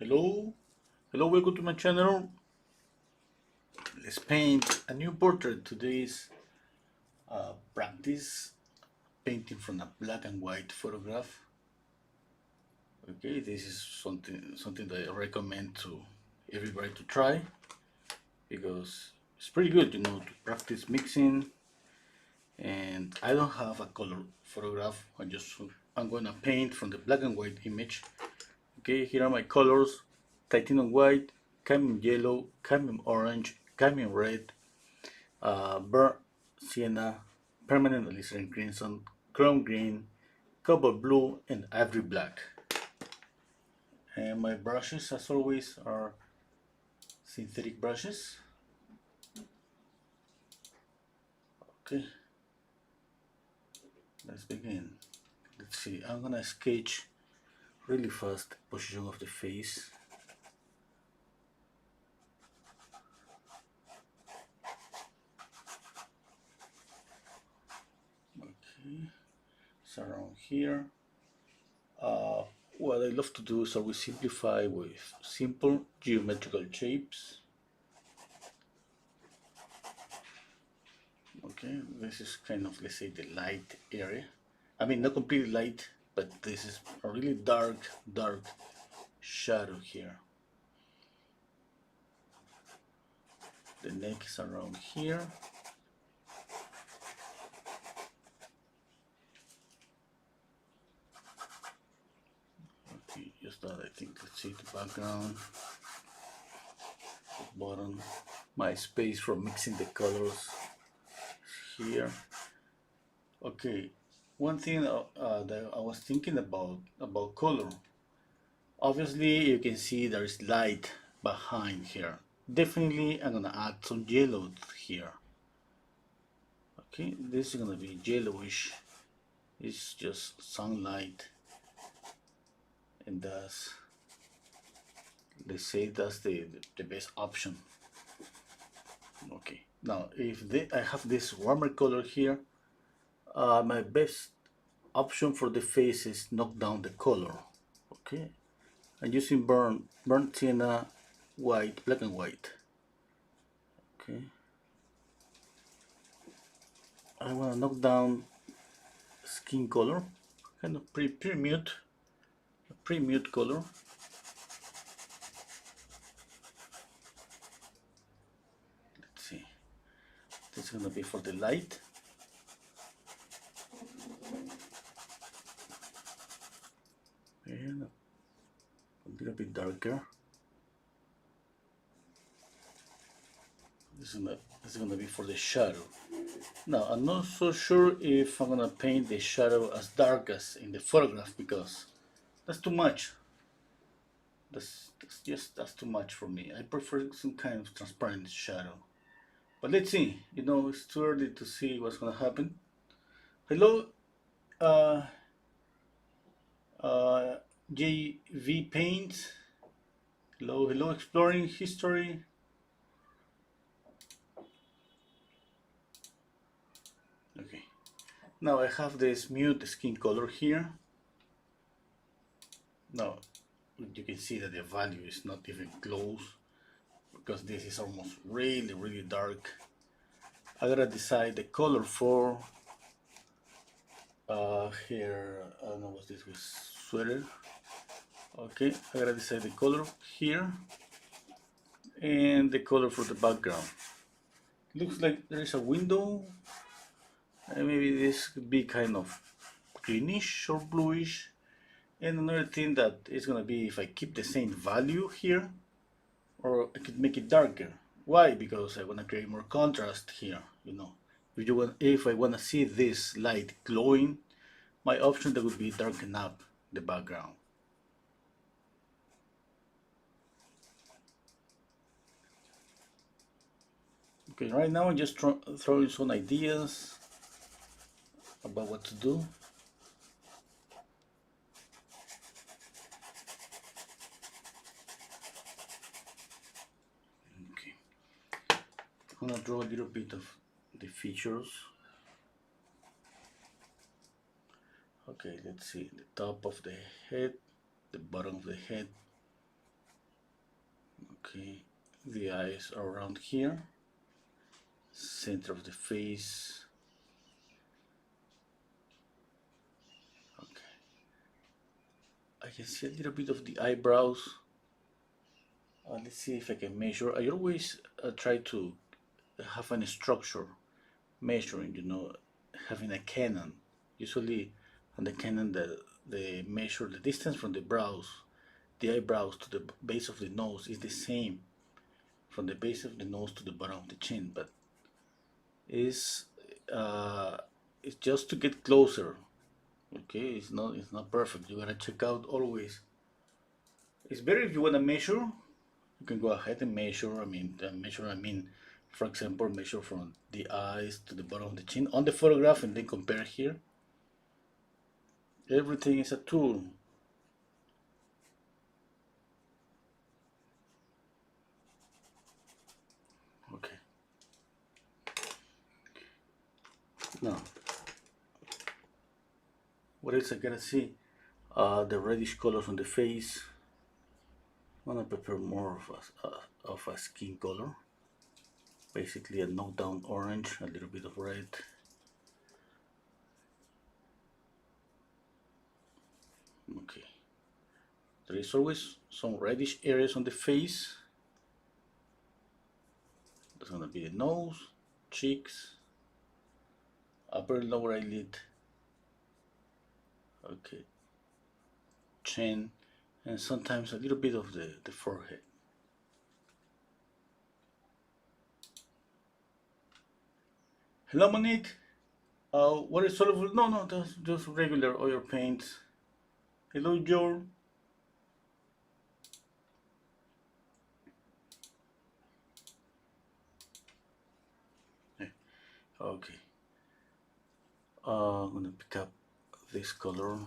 Hello, welcome to my channel. Let's paint a new portrait. Today's practice painting from a black and white photograph. Okay, this is something that I recommend to everybody to try because it's pretty good, to practice mixing. And I don't have a color photograph. I'm gonna paint from the black and white image. Okay, here are my colors: titanium white, cadmium yellow, cadmium orange, cadmium red, burnt sienna, permanent alizarin crimson, chrome green, cobalt blue, and ivory black. And my brushes, as always, are synthetic brushes. Okay, let's begin. Let's see, I'm gonna sketch really fast the position of the face. Okay, it's around here. What I love to do is always simplify with simple geometrical shapes. Okay, this is kind of, let's say, the light area. I mean, not completely light, but this is a really dark shadow here. The neck is around here. Okay, just that, I think. Let's see the background, the bottom. My space for mixing the colors here. Okay, one thing that I was thinking about color. Obviously, you can see there is light behind here. Definitely, I'm gonna add some yellow here. Okay, this is gonna be yellowish. It's just sunlight, and let's say that's the best option. Okay, now if I have this warmer color here, my best option for the face is knock down the color. Okay, I'm using burnt sienna white, black and white. Okay, I want to knock down skin color, kind of pre-mute color. Let's see, this is gonna be for the light. And a little bit darker. This is gonna be for the shadow. Now, I'm not so sure if I'm gonna paint the shadow as dark as in the photograph because that's too much. That's too much for me. I prefer some kind of transparent shadow. But let's see. It's too early to see what's gonna happen. Hello, uh, JV Paint. Hello, exploring history. Okay. Now I have this mute skin color here. Now you can see that the value is not even close because this is almost really dark. I gotta decide the color for here. I don't know what this was, sweater. Okay, I gotta decide the color here and the color for the background. Looks like there is a window, and maybe this could be kind of greenish or bluish. And another thing that is gonna be if I keep the same value here, or I could make it darker. Why? Because I wanna create more contrast here. If I wanna see this light glowing, my option that would be darken up the background. Okay, right now I'm just throwing some ideas about what to do. Okay, I'm gonna draw a little bit of the features. Okay, let's see the top of the head, the bottom of the head. Okay, the eyes are around here, center of the face. Okay, I can see a little bit of the eyebrows. Let's see if I can measure. I always try to have a structure measuring, having a Canon. Usually on the Canon, they measure the distance from the brows, the eyebrows to the base of the nose is the same from the base of the nose to the bottom of the chin, but it's uh, it's just to get closer. Okay, it's not perfect. You gotta check out always. It's better if you wanna measure. You can go ahead and measure. I mean, for example, measure from the eyes to the bottom of the chin on the photograph, and then compare here. Everything is a tool. Okay. Now, what else I gotta see? The reddish colors on the face. I'm gonna prepare more of a skin color. Basically a knockdown orange, a little bit of red. Okay. There is always some reddish areas on the face. That's gonna be the nose, cheeks, upper and lower eyelid. Okay. Chin, and sometimes a little bit of the forehead. Hello, Monique. What is soluble? No, that's just regular oil paint. Hello, Joel. Okay. I'm gonna pick up this color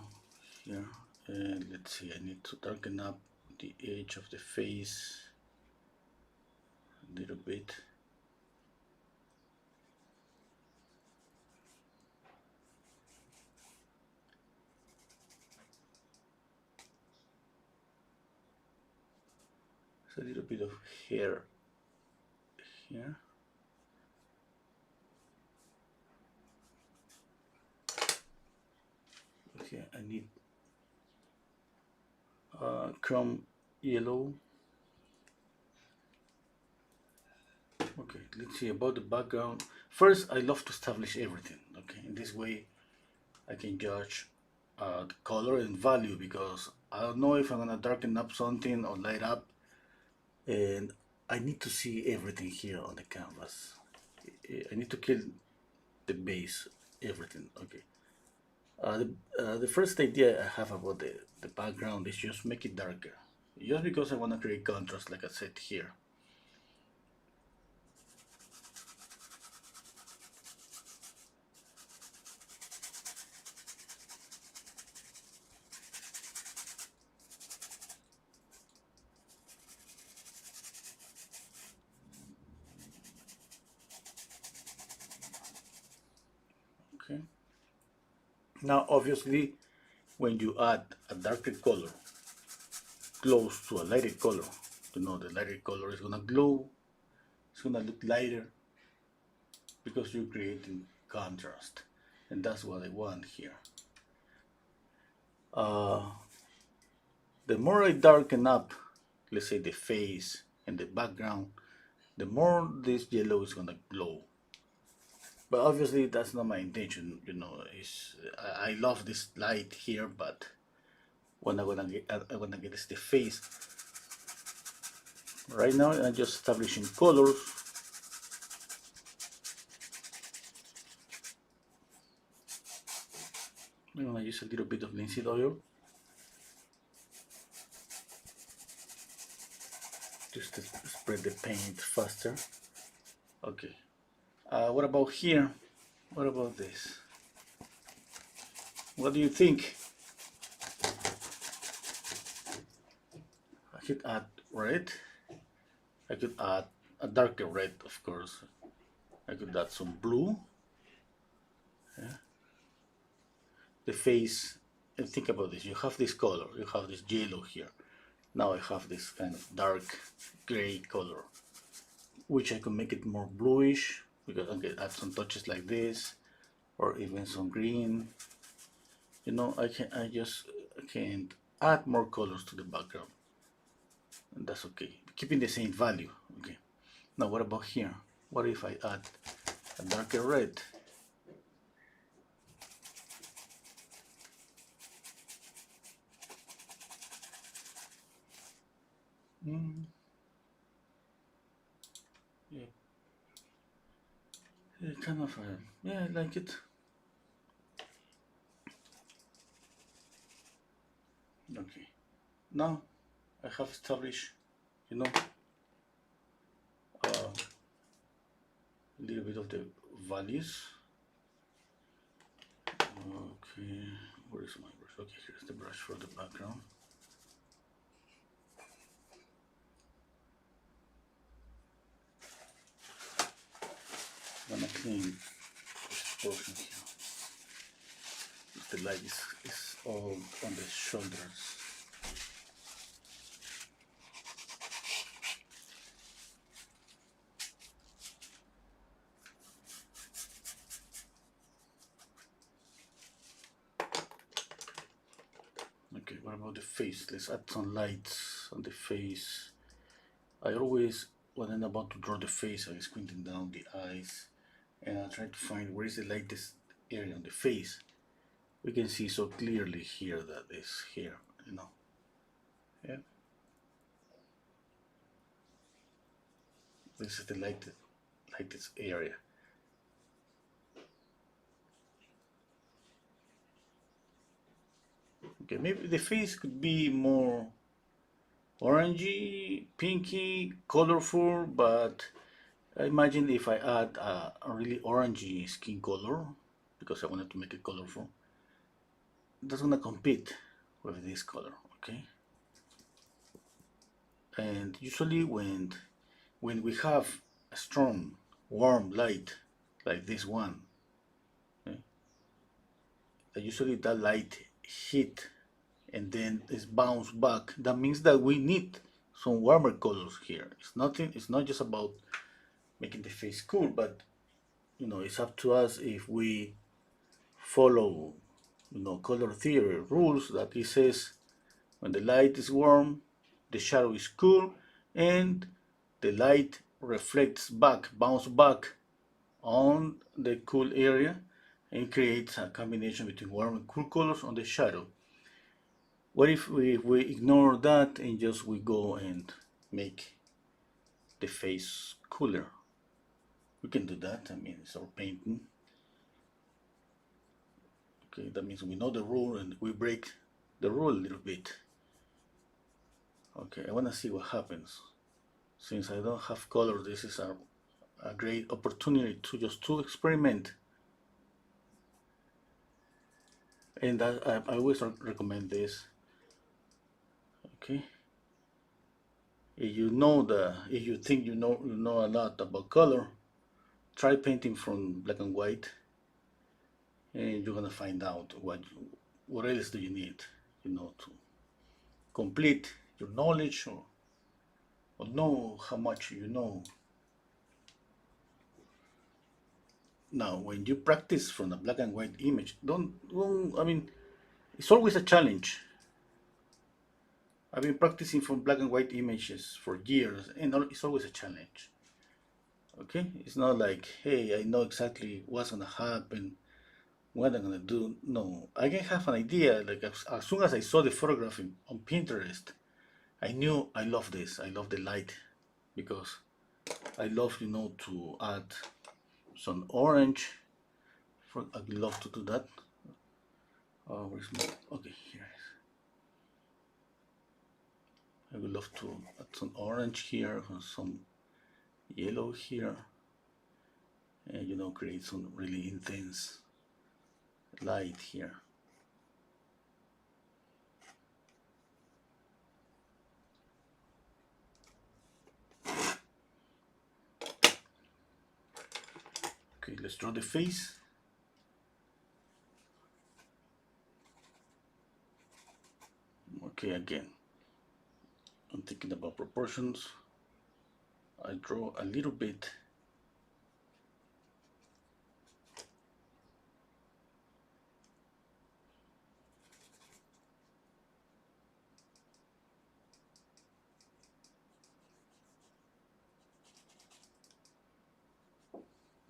here, and let's see. I need to darken up the edge of the face a little bit. It's a little bit of hair here. Okay, I need chrome yellow. Okay, let's see about the background. First, I love to establish everything. Okay, in this way, I can judge the color and value, because I don't know if I'm gonna darken up something or light up, and I need to see everything here on the canvas. I need to kill the base, everything. Okay. The first idea I have about the background is just make it darker, just because I want to create contrast, like I said here. Okay. Now, obviously, when you add a darker color close to a lighter color, the lighter color is gonna glow. It's gonna look lighter because you're creating contrast, and that's what I want here. Uh, the more I darken up, let's say the face and the background, the more this yellow is gonna glow. But obviously that's not my intention. Is I love this light here, but when I wanna get is the face. Right now I'm just establishing colors. I'm gonna use a little bit of linseed oil just to spread the paint faster. Okay. What about here? What about this? What do you think? I could add red. I could add a darker red, of course. I could add some blue. Yeah. The face, and think about this. You have this color, you have this yellow here. Now I have this kind of dark gray color, which I can make it more bluish because I can add some touches like this, or even some green. You know, I just can add more colors to the background, and that's okay. Keeping the same value. Okay. Now what about here? What if I add a darker red? Mm, yeah, kind of. Yeah, I like it. Okay. Now I have established, you know, a little bit of the values. Okay, where is my brush? Okay, here's the brush for the background. I'm gonna clean this portion here. The light is all on the shoulders. Okay, what about the face? Let's add some lights on the face. I always, when I'm about to draw the face, I'm squinting down the eyes and I try to find where is the lightest area on the face. We can see so clearly here that is here, you know. Yeah. This is the lightest area. Okay, maybe the face could be more orangey, pinky, colorful, but I imagine if I add a really orangey skin color, because I wanted to make it colorful, that's gonna compete with this color, okay? And usually when we have a strong, warm light like this one, okay, usually that light hit and then it's bounced back. That means that we need some warmer colors here. It's nothing. It's not just about making the face cool, but you know, it's up to us if we follow, you know, color theory rules that it says when the light is warm, the shadow is cool, and the light reflects back, bounce back on the cool area and creates a combination between warm and cool colors on the shadow. What if we ignore that and just we go and make the face cooler? We can do that. I mean, it's our painting. Okay, that means we know the rule and we break the rule a little bit. Okay, I want to see what happens. Since I don't have color, this is a great opportunity to just to experiment. And I always recommend this. Okay, if you think you know a lot about color, try painting from black and white, and you're gonna find out what else do you need, you know, to complete your knowledge or know how much you know. Now, when you practice from a black and white image, don't I mean, it's always a challenge. I've been practicing from black and white images for years, and it's always a challenge. Okay, it's not like, hey, I know exactly what's gonna happen, what I'm gonna do. No, I can have an idea. Like as soon as I saw the photograph on Pinterest, I knew I love this. I love the light because I love, you know, to add some orange. I love to do that. Where's my? Okay, here. I would love to add some orange here, some yellow here, and you know, create some really intense light here. Okay, let's draw the face. Okay, again, I'm thinking about proportions. I draw a little bit.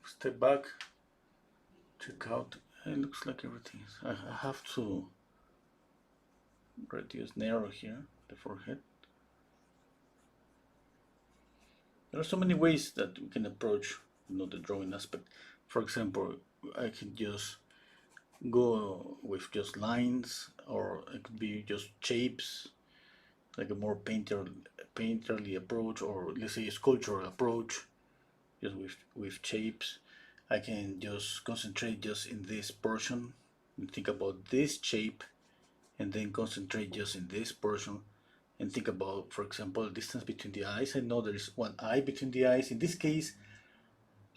Step back, check out. It looks like everything is. I have to reduce narrow here, the forehead. There are so many ways that we can approach, the drawing aspect. For example, I can just go with just lines, or it could be just shapes, like a more painterly approach, or let's say a sculptural approach, just with shapes. I can just concentrate just in this portion and think about this shape, and then concentrate just in this portion and think about, for example, distance between the eyes. I know there is one eye between the eyes. In this case,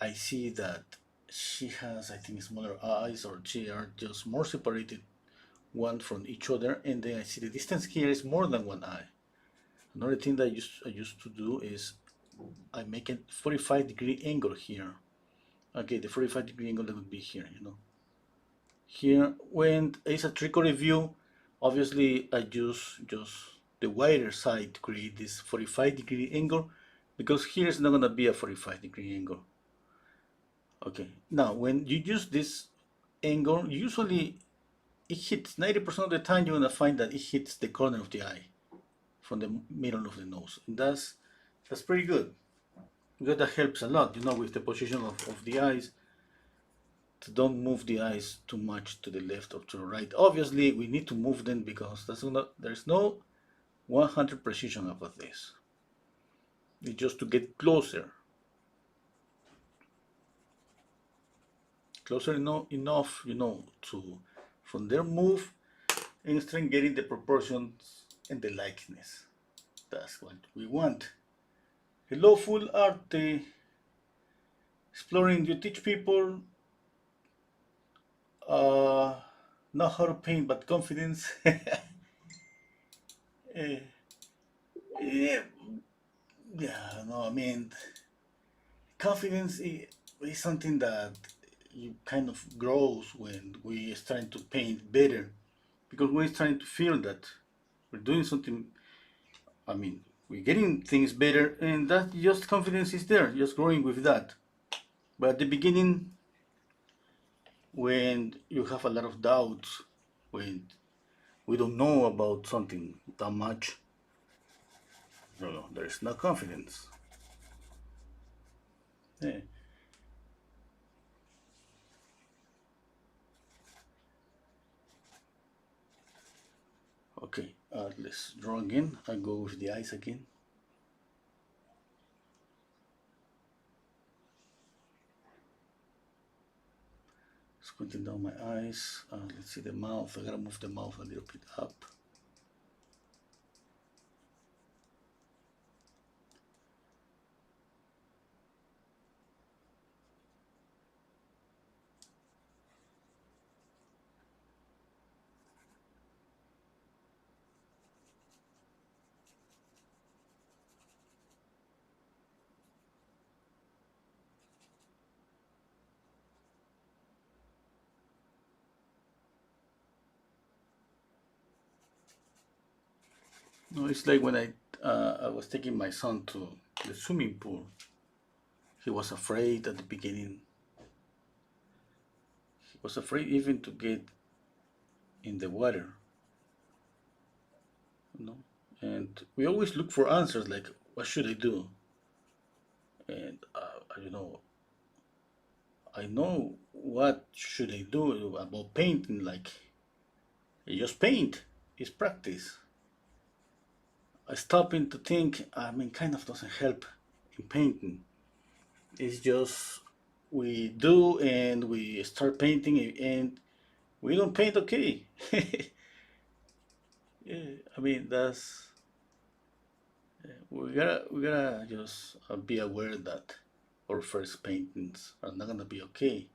I see that she has, I think, smaller eyes, or she are just more separated one from each other, and then I see the distance here is more than one eye. Another thing that I used to do is I make a 45-degree angle here. Okay, the 45-degree angle that would be here, Here, when it's a trichory view, obviously I use just the wider side to create this 45-degree angle, because here is not going to be a 45-degree angle. Okay, now when you use this angle, usually it hits 90% of the time. You're going to find that it hits the corner of the eye from the middle of the nose. And that's pretty good, because that helps a lot, with the position of the eyes, to don't move the eyes too much to the left or to the right. Obviously, we need to move them, because there's no 100 precision about this. It's just to get closer enough, to from there move and start getting the proportions and the likeness. That's what we want. Hello, full art. Exploring. You teach people uh, not how to paint, but confidence. Eh, yeah, yeah, no, I mean, confidence is something that you kind of grows when we starting to paint better, because we're trying to feel that we're doing something. I mean, we're getting things better, and that just confidence is there, just growing with that. But at the beginning, when you have a lot of doubts, when we don't know about something that much, no, there's no confidence. Yeah. Okay, let's draw again. I go with the eyes again. Squinting down my eyes. Let's see the mouth. I gotta move the mouth a little bit up. No, it's like when I was taking my son to the swimming pool. He was afraid at the beginning. He was afraid even to get in the water, you know. And we always look for answers, like, what should I do? And I know what should I do about painting. Like, you just paint. It's practice. Stopping to think, I mean, kind of doesn't help in painting. It's just we do, and we start painting, and we don't paint okay. Yeah, I mean, that's we gotta just be aware that our first paintings are not gonna be okay.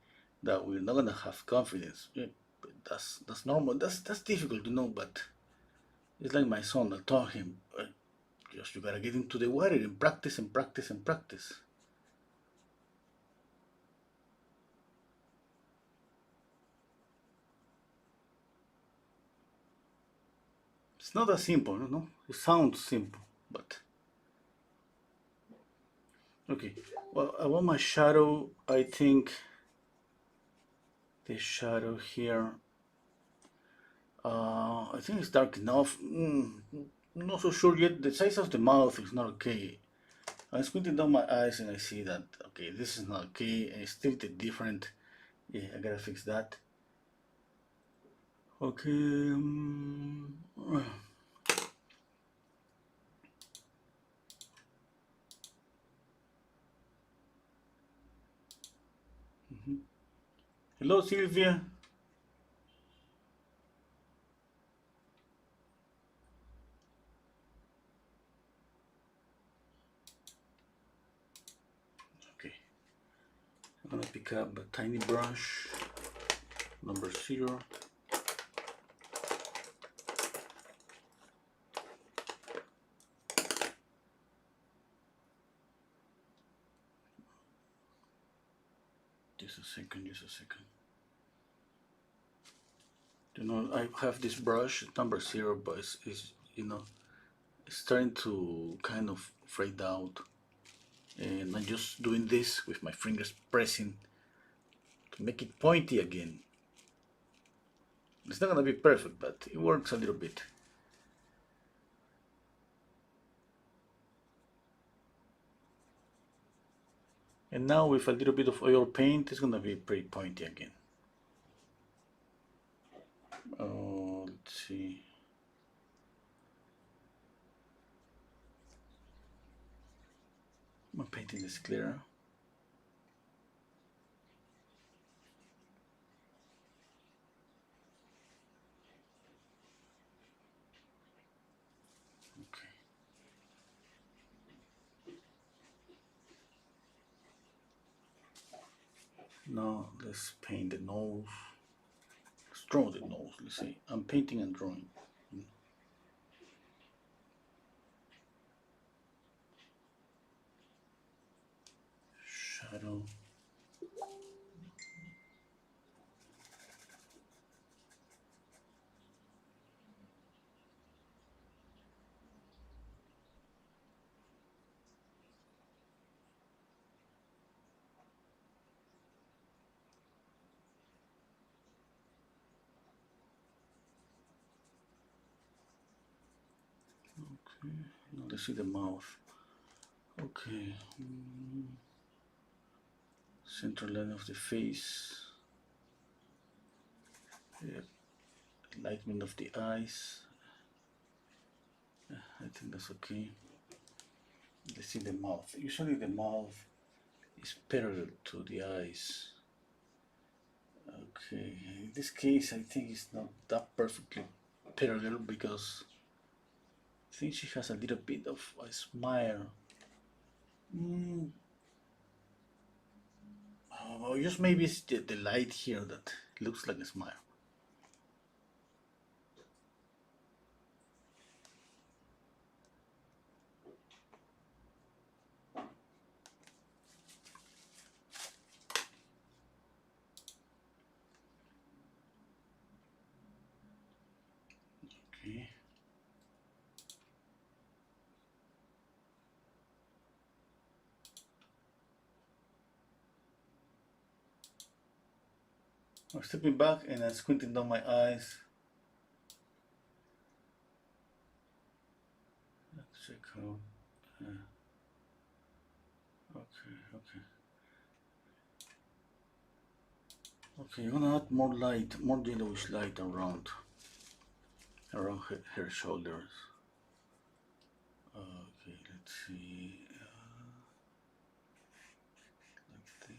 That we're not gonna have confidence. Yeah, but that's normal. That's difficult to know, but it's like my son. I taught him. Just you gotta get into the water and practice and practice and practice. It's not that simple, no? It sounds simple, but okay. Well, about my shadow, I think the shadow here, I think it's dark enough. Not so sure yet. The size of the mouth is not okay. I'm squinting down my eyes and I see that, okay, this is not okay. It's still different. Yeah, I gotta fix that. Okay. Hello, Sylvia. Okay. I'm gonna pick up a tiny brush, number 0. Just a second, just a second. You know, I have this brush, number 0, but it's you know, it's starting to kind of fade out. And I'm just doing this with my fingers pressing to make it pointy again. It's not gonna be perfect, but it works a little bit. And now with a little bit of oil paint, it's gonna be pretty pointy again. Oh, let's see. My painting is clearer. Okay. Now let's paint the nose. Let's draw the nose. Let's see. I'm painting and drawing. Shadow. Okay. Now let's see the mouth. Okay. Center line of the face. Yeah. Lightning of the eyes. I think that's okay. Let's see the mouth. Usually the mouth is parallel to the eyes. Okay, in this case I think it's not that perfectly parallel because I think she has a little bit of a smile. Or just maybe it's the light here that looks like a smile. Okay. I'm stepping back and I'm squinting down my eyes. Let's check out. Okay, okay. Okay, I'm gonna add more light, more yellowish light around her shoulders. Okay, let's see. Like this.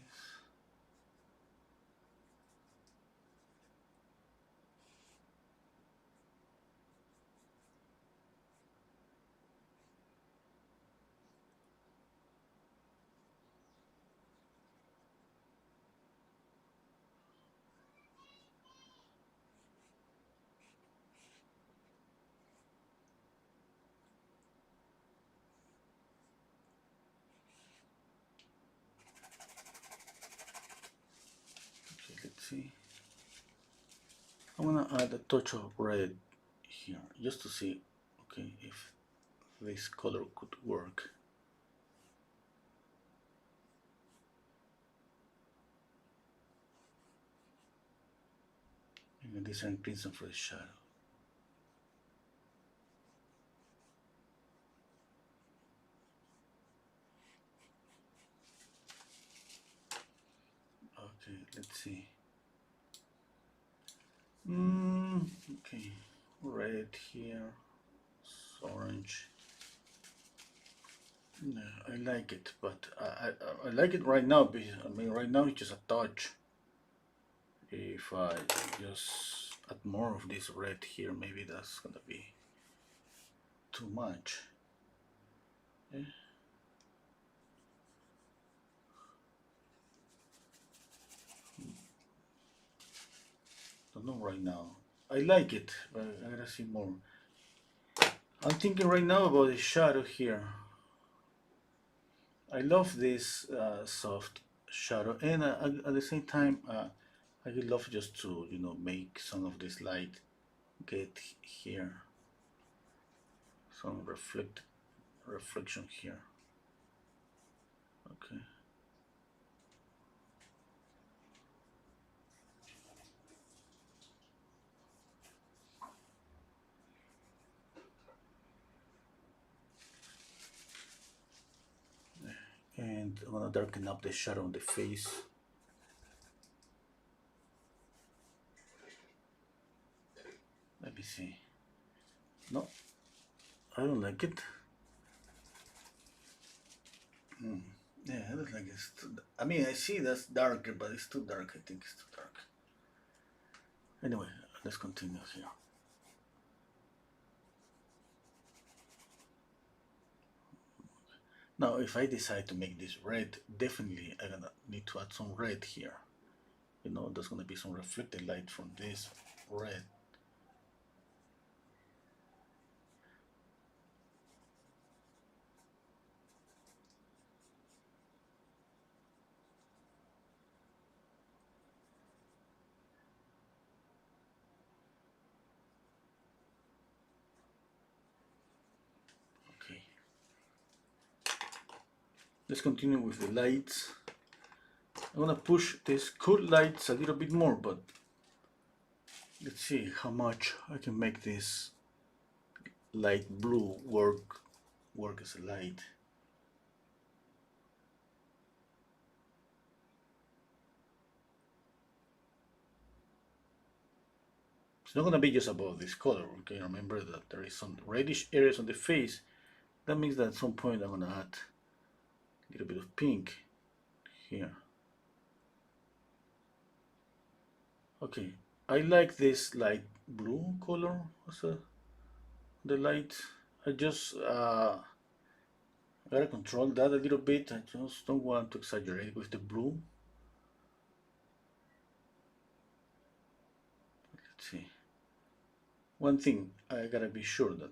see. I'm gonna add a touch of red here just to see, okay, if this color could work. And this is crimson for the shadow. Okay, let's see. Okay, red here, orange. No, I like it, but I like it right now because I mean right now it's just a touch. If I just add more of this red here, maybe that's gonna be too much. Yeah. Don't know right now. I like it, but I gotta see more. I'm thinking right now about the shadow here. I love this soft shadow, and at the same time, I would love just to, make some of this light get here, some reflection here. Okay. And I'm gonna darken up the shadow on the face. Let me see. No, I don't like it. Yeah, I don't like it. I mean, I see that's darker, but it's too dark. I think it's too dark. Anyway, let's continue here. Now, if I decide to make this red, definitely I'm gonna need to add some red here. There's gonna be some reflected light from this red. Okay. Let's continue with the lights. I'm gonna push these cool lights a little bit more, but let's see how much I can make this light blue work as a light. It's not gonna be just about this color. Okay, remember that there is some reddish areas on the face. That means that at some point I'm gonna add a little bit of pink here. Okay, I like this light blue color as the light. I just gotta control that a little bit. I just don't want to exaggerate with the blue. Let's see. One thing I gotta be sure that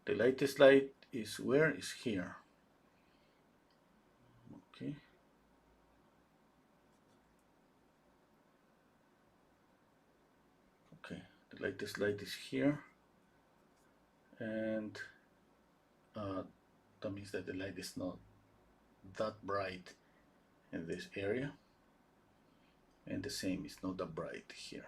the lightest light is where is here. Okay. Okay, the lightest light is here, and that means that the light is not that bright in this area, and the same is not that bright here.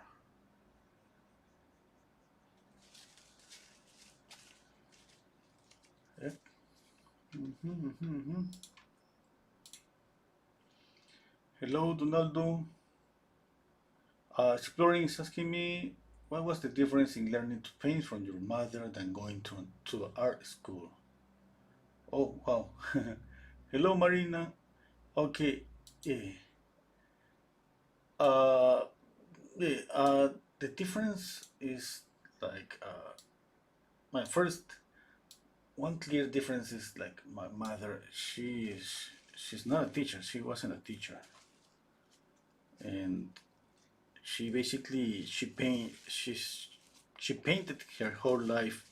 Yep. Hello, Donaldo. Exploring is asking me, what was the difference in learning to paint from your mother than going to art school? Oh, wow. Hello, Marina. Okay. Yeah. Uh, yeah. The difference is like my first one clear difference is like my mother. She's not a teacher. She wasn't a teacher, and she basically she painted her whole life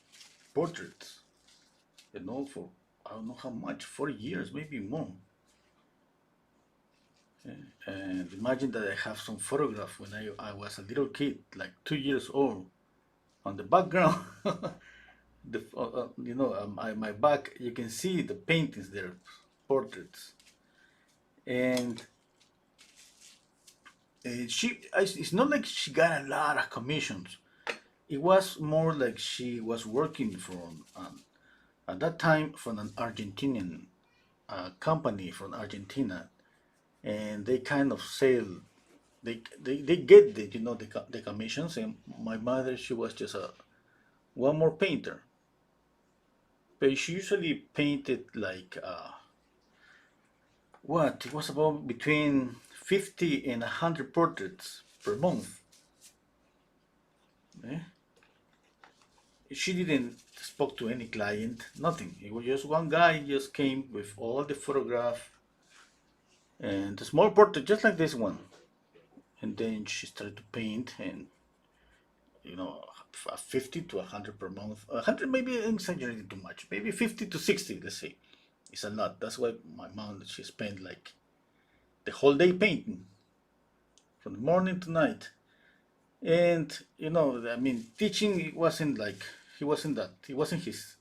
portraits, for I don't know how much, 40 years, maybe more. And imagine that I have some photograph when I was a little kid, like 2 years old. On the background, my back, you can see the paintings there, portraits. And it's not like she got a lot of commissions. It was more like she was working from, at that time, from an Argentinian company from Argentina, and they kind of sell. They get the commissions, and my mother, she was just a one more painter, but she usually painted like what it was about between 50 and 100 portraits per month. Eh? She didn't spoke to any client, nothing. It was just one guy just came with all the photograph and a small portrait just like this one, and then she started to paint, and you know 50 to 100 per month. 100 maybe I'm exaggerating too much, maybe 50 to 60, let's say. It's a lot. That's why my mom, she spent like the whole day painting from the morning to night. And I mean, teaching, it wasn't like, he wasn't his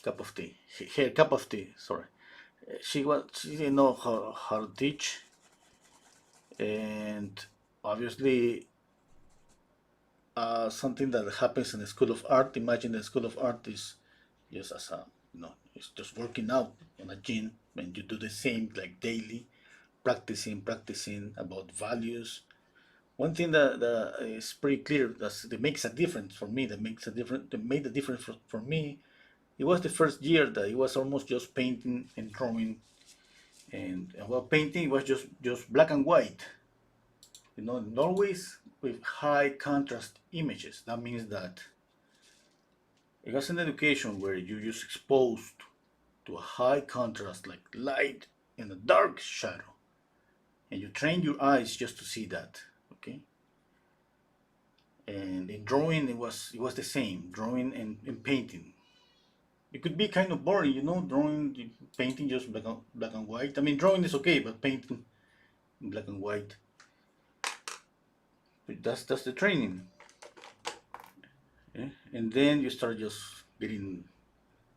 cup of tea, her cup of tea, sorry. She didn't know how to teach. And obviously, something that happens in the School of Art, imagine the School of Art is just as a, it's just working out on a gym, and you do the same like daily, practicing about values. One thing that is pretty clear, that makes a difference for me, that made a difference for me, it was the first year that it was almost just painting and drawing. And while painting, it was just black and white, and always with high contrast images. That means that it was an education where you just exposed to a high contrast, like light and a dark shadow, and you train your eyes just to see that. Okay. And in drawing, it was the same, drawing and painting. It could be kind of boring, drawing, painting just black and white. I mean, drawing is okay, but painting in black and white, but that's the training. Yeah? And then you start just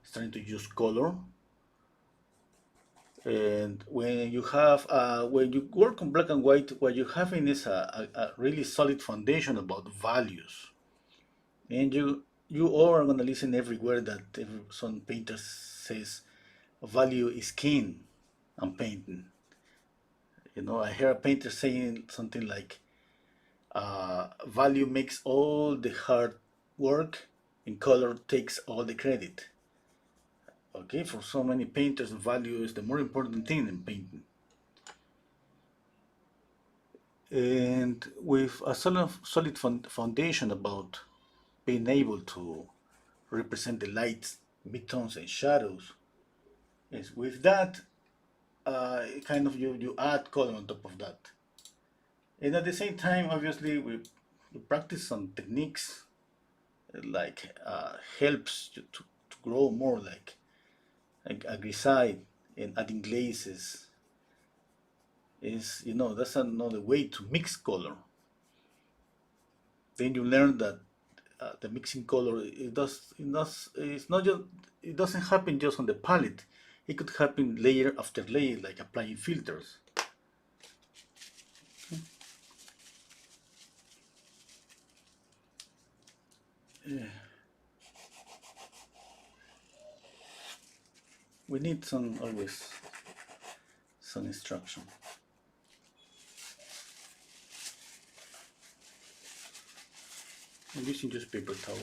starting to use color. And when you work on black and white, what you're having is a really solid foundation about values. And you all are gonna listen everywhere that some painter says value is king on painting. I hear a painter saying something like, value makes all the hard work and color takes all the credit. Okay, for so many painters, value is the more important thing in painting. And with a solid foundation about being able to represent the lights, midtones, and shadows, is with that, kind of you add color on top of that. And at the same time, obviously, we practice some techniques, like helps you to grow more, like a grisaille and adding glazes is, that's another way to mix color. Then you learn that the mixing color, it's not just, it doesn't happen just on the palette. It could happen layer after layer, like applying filters. Yeah. We need always some instruction. I'm using just paper towel.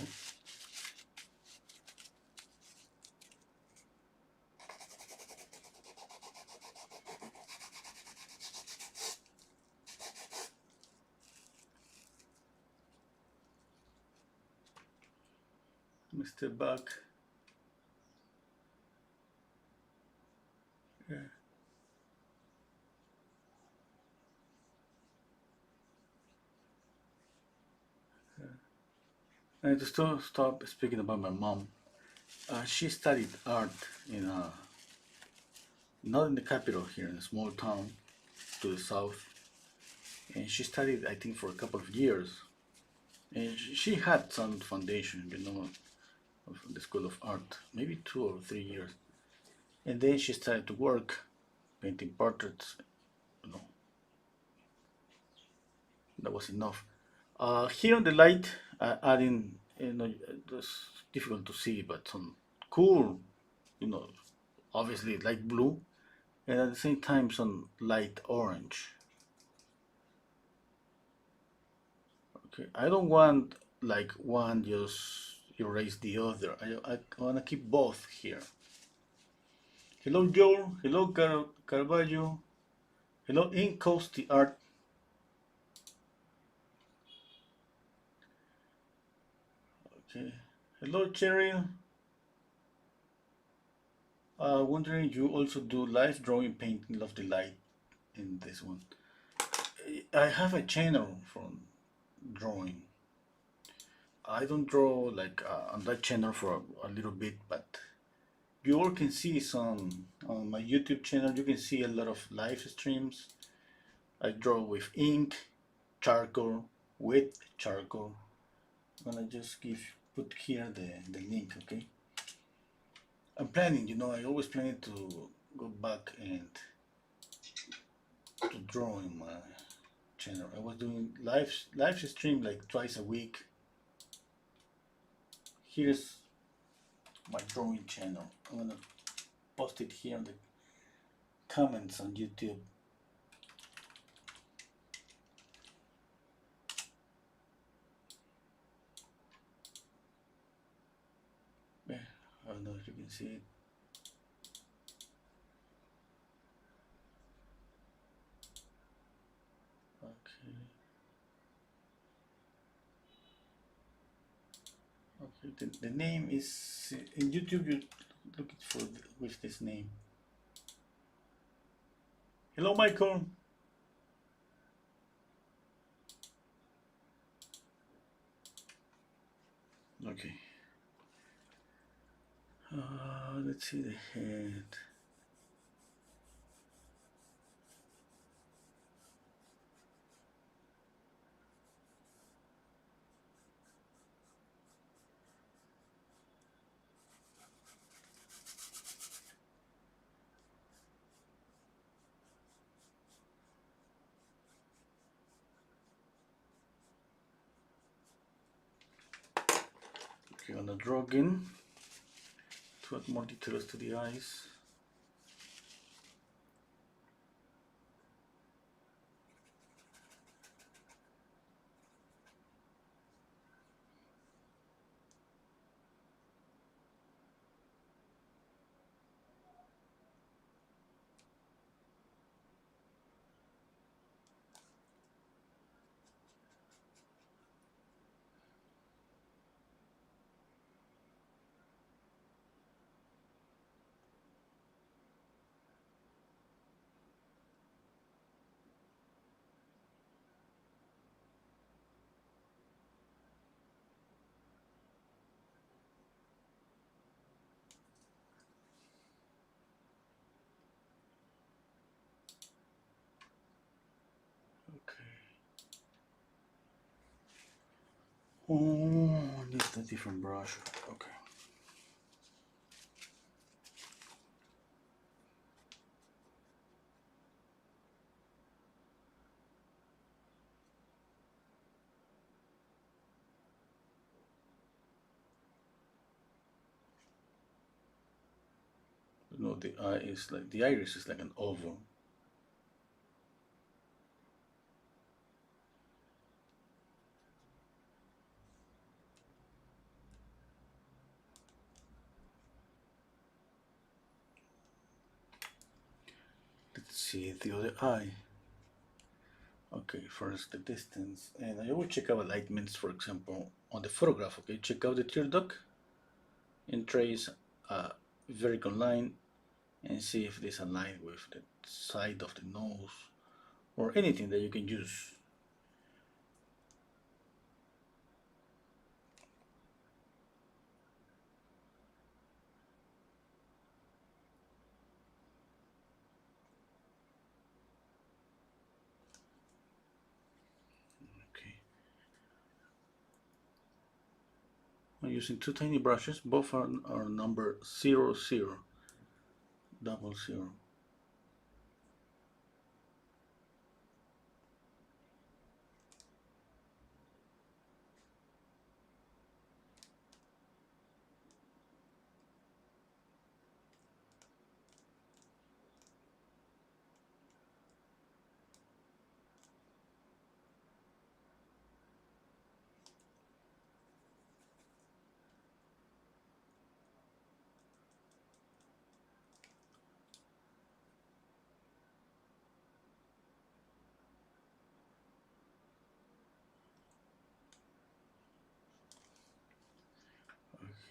Let me step back. Yeah. And to stop speaking about my mom, she studied art in not in the capital, here in a small town. to the south, and she studied, I think, for a couple of years. And she had some foundation, of the School of Art, maybe 2 or 3 years. And then she started to work painting portraits. You know, that was enough. Here on the light, adding, it's difficult to see, but some cool, you know, obviously light blue, and at the same time some light orange. Okay, I don't want like one just erase the other. I want to keep both here. Hello Joel, hello Carvalho, hello Incoasty Art. Okay, hello Cheryl. Wondering you also do live drawing, painting, love the light in this one. I have a channel from drawing. I don't draw like on that channel for a little bit, but you all can see some on my YouTube channel. You can see a lot of live streams. I draw with ink, charcoal, with charcoal. I'm gonna just put here the link, okay? I'm planning, I always plan to go back and to draw in my channel. I was doing live stream like twice a week. Here's my drawing channel. I'm gonna post it here in the comments on YouTube. Yeah, I don't know if you can see it. Okay. Okay, the name is in YouTube. You look it for with this name. Hello, Michael. Okay. Let's see the head. Okay, on the draw again to add more details to the eyes. Okay. Oh, I need a different brush. Okay. The eye is like the iris is like an oval. Let's see the other eye. Okay, first the distance, and I always check out alignments. For example, on the photograph. Okay, check out the tear duct and trace a vertical line and see if this aligns with the side of the nose or anything that you can use. I'm using two tiny brushes, both are number 00, 00.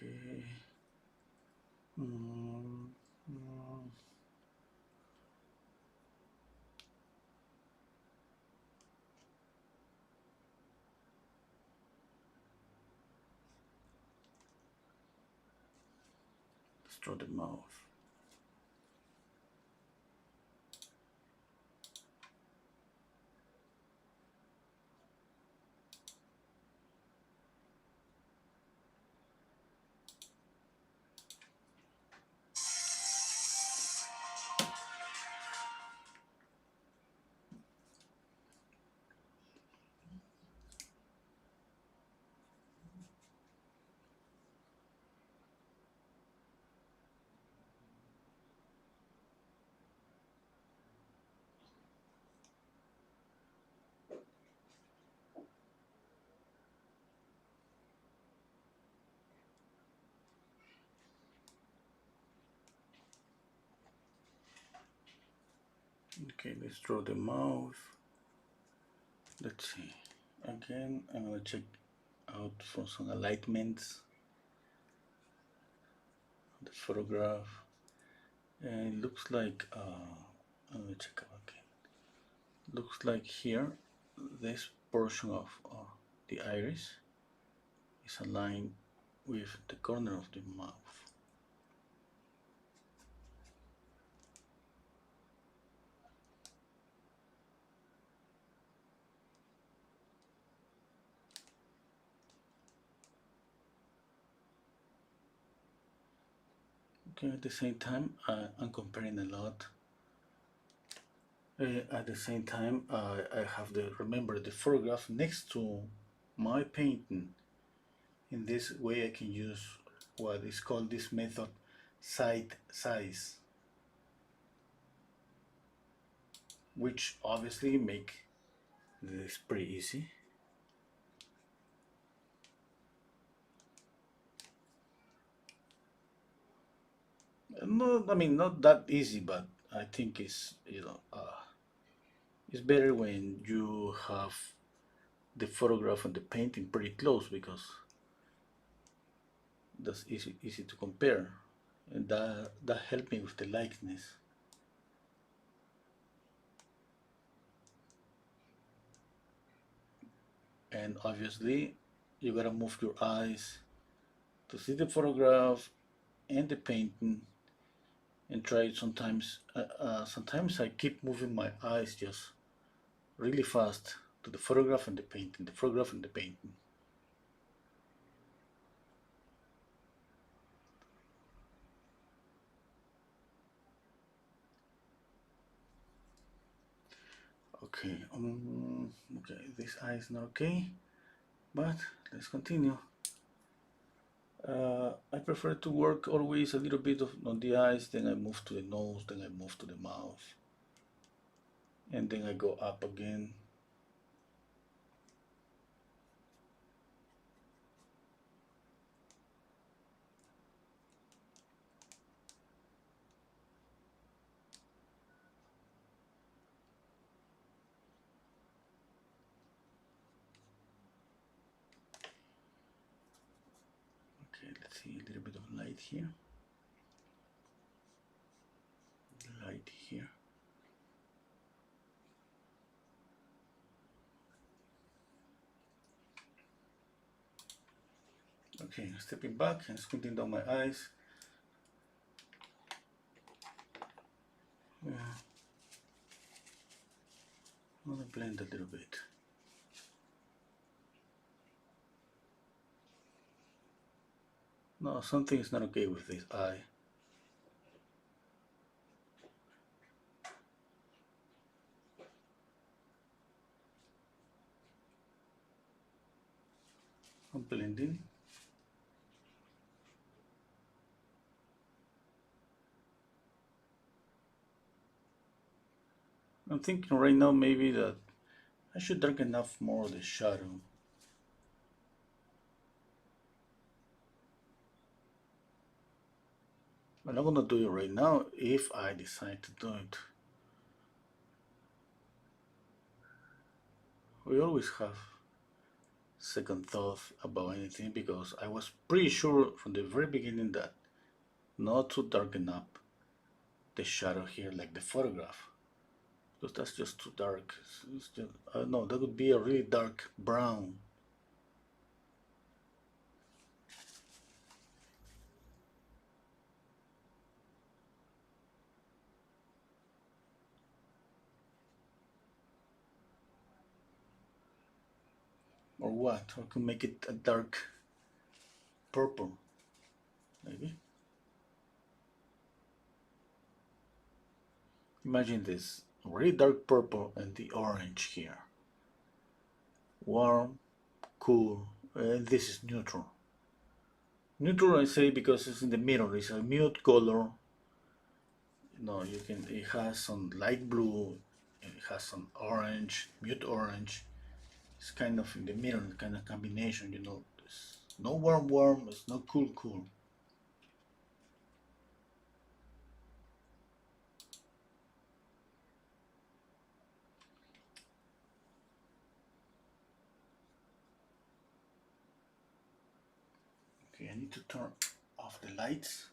Okay. Mm, mm. Let's draw the mouth. Okay, let's draw the mouth. Let's see. Again, I'm gonna check out for some alignments on the photograph. And it looks like, I'm gonna check out again. Looks like here, this portion of the iris is aligned with the corner of the mouth. Okay, at the same time, I'm comparing a lot. At the same time, I have to remember the photograph next to my painting. In this way, I can use what is called this method side size, which obviously make this pretty easy. No, I mean not that easy, but I think it's it's better when you have the photograph and the painting pretty close because that's easy to compare, and that helped me with the likeness. And obviously, you gotta move your eyes to see the photograph and the painting, and try it sometimes. Sometimes I keep moving my eyes just really fast to the photograph and the painting, the photograph and the painting. Okay, okay, this eye is not okay, but let's continue. I prefer to work always a little bit on the eyes, then I move to the nose, then I move to the mouth, and then I go up again. Okay, let's see a little bit of light here. Light here. Okay, stepping back and squinting down my eyes. Yeah. I'm gonna blend a little bit. No, something is not okay with this eye. I'm blending. I'm thinking right now maybe that I should darken up more the shadow. I'm not gonna do it right now if I decide to do it. We always have second thought about anything because I was pretty sure from the very beginning that not to darken up the shadow here like the photograph because that's just too dark. It's just, I don't know, that would be a really dark brown. Or what? Or could make it a dark purple, maybe. Imagine this really dark purple and the orange here. Warm, cool, and this is neutral. Neutral I say because it's in the middle, it's a mute color. No, you can, it has some light blue, it has some orange, mute orange. It's kind of in the middle, kind of combination, you know. It's no warm warm, it's no cool cool. Okay, I need to turn off the lights.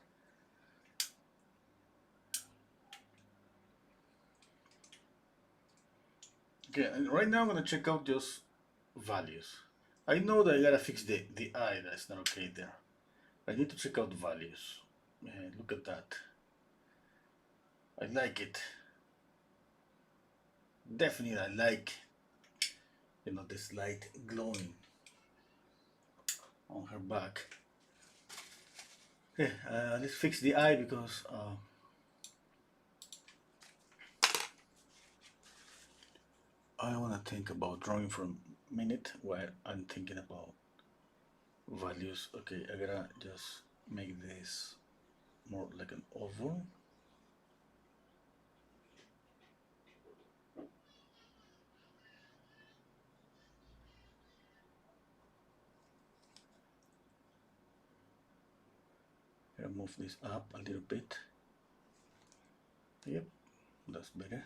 Okay, and right now I'm gonna check out just values. I know that I gotta fix the eye, that's not okay there. I need to check out the values. Look at that. I like it. Definitely I like, you know, this light glowing on her back. Okay, let's fix the eye because I don't want to think about drawing for a minute while I'm thinking about values. Okay, I gotta just make this more like an oval. Gotta move this up a little bit. Yep, that's better.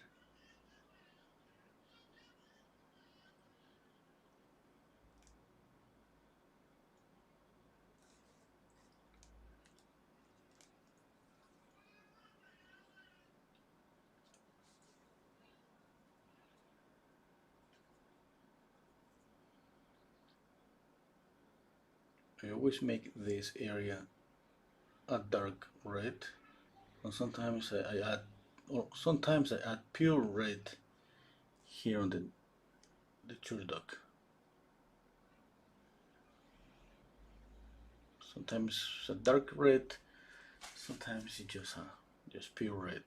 I always make this area a dark red, and sometimes I add, or sometimes I add pure red here on the duck. Sometimes it's a dark red, sometimes it's just pure red.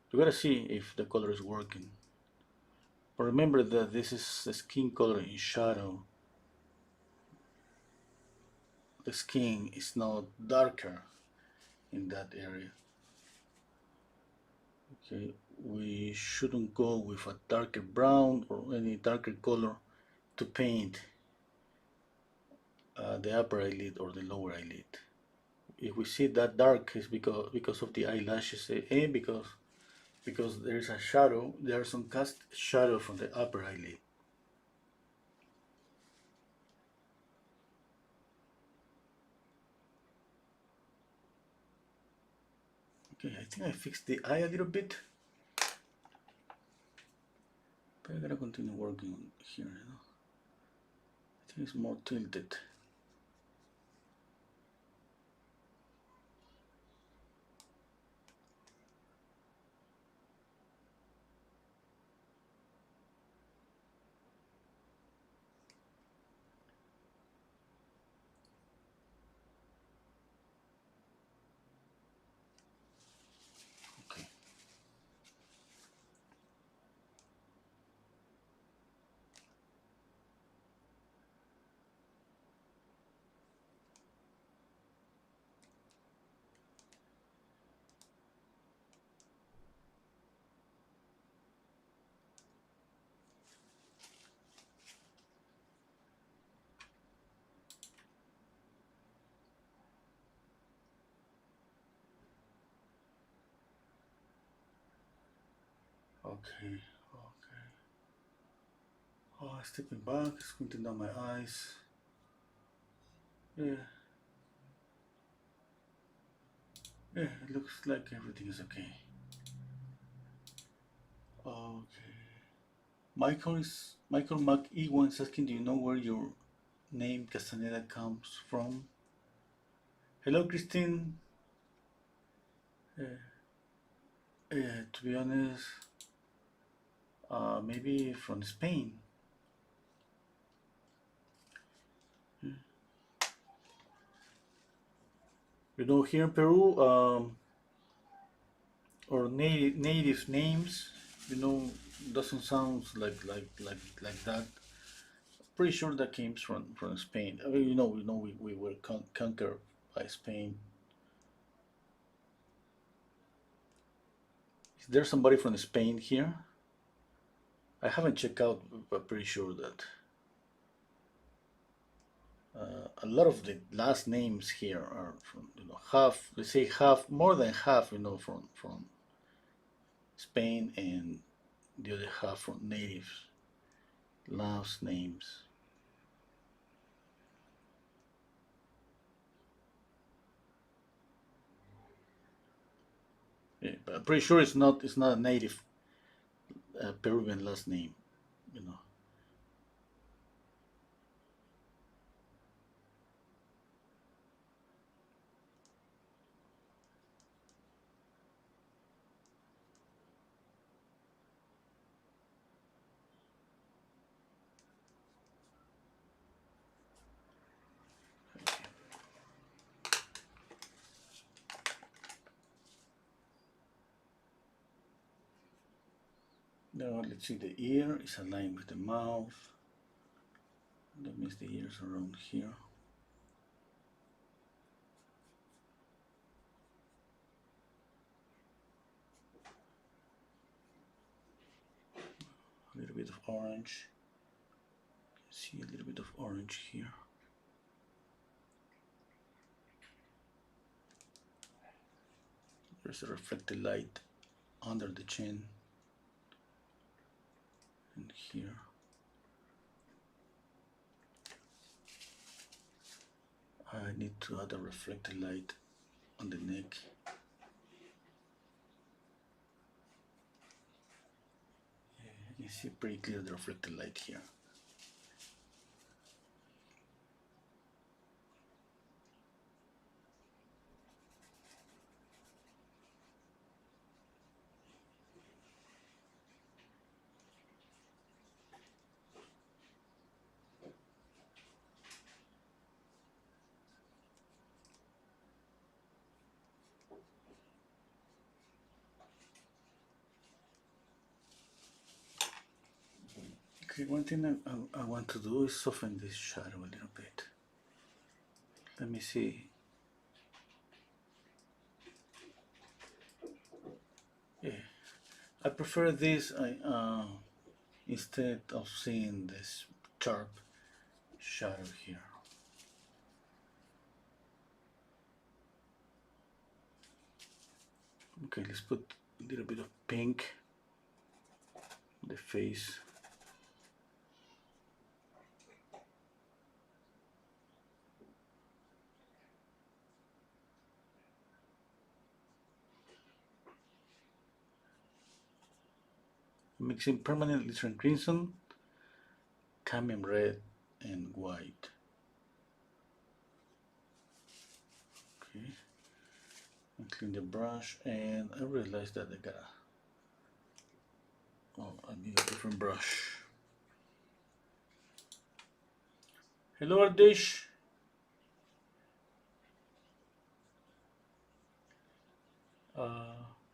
You gotta see if the color is working. But remember that this is the skin color in shadow. The skin is not darker in that area. Okay, we shouldn't go with a darker brown or any darker color to paint the upper eyelid or the lower eyelid. If we see that dark, it's because of the eyelashes and because there is a shadow. There are some cast shadow from the upper eyelid. Okay, I think I fixed the eye a little bit, but I gotta continue working on here. You know? I think it's more tilted. Okay, okay. Oh, stepping back, squinting down my eyes. Yeah, yeah, it looks like everything is okay. Okay. Michael McEwan is asking, do you know where your name Castaneda comes from? Hello, Christine. Uh, to be honest, maybe from Spain. You know, here in Peru, or native names, you know, doesn't sound like that. Pretty sure that came from Spain. I mean, we were conquered by Spain. Is there somebody from Spain here? I haven't checked out, but pretty sure that a lot of the last names here are from, half. They say half, more than half, from Spain, and the other half from natives last names. Yeah, but I'm pretty sure it's not a native Peruvian last name. You know. Now let's see. The ear is aligned with the mouth. That means the ears around here. A little bit of orange. See a little bit of orange here. There's a reflected light under the chin and here. I need to add a reflected light on the neck. You see pretty clear the reflected light here. Okay, one thing I want to do is soften this shadow a little bit. Let me see. Yeah, I prefer this instead of seeing this sharp shadow here. Okay, let's put a little bit of pink on the face. Mixing permanent Lyserine crimson, cadmium red, and white. Okay, and clean the brush, and I realized that I need a different brush. Hello, Ardish.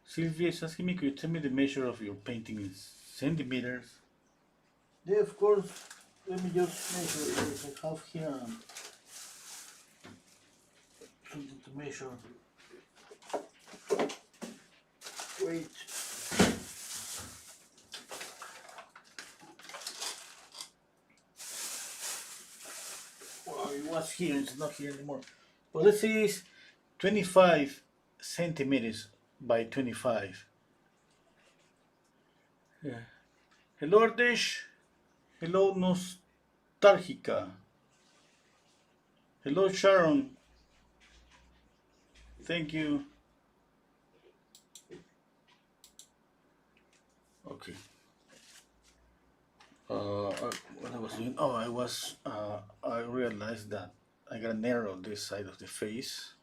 Sylvia is asking me, could you tell me the measure of your painting in centimeters? Yeah, of course. Let me just measure what I have here and something to measure. Wait. Well, it was here, it's not here anymore. But let's say it's 25 centimeters by 25. Yeah. Hello Ardesh. Hello Nostalgica. Hello Sharon. Thank you. Okay. What I was doing? Oh, I realized that I got an error on this side of the face.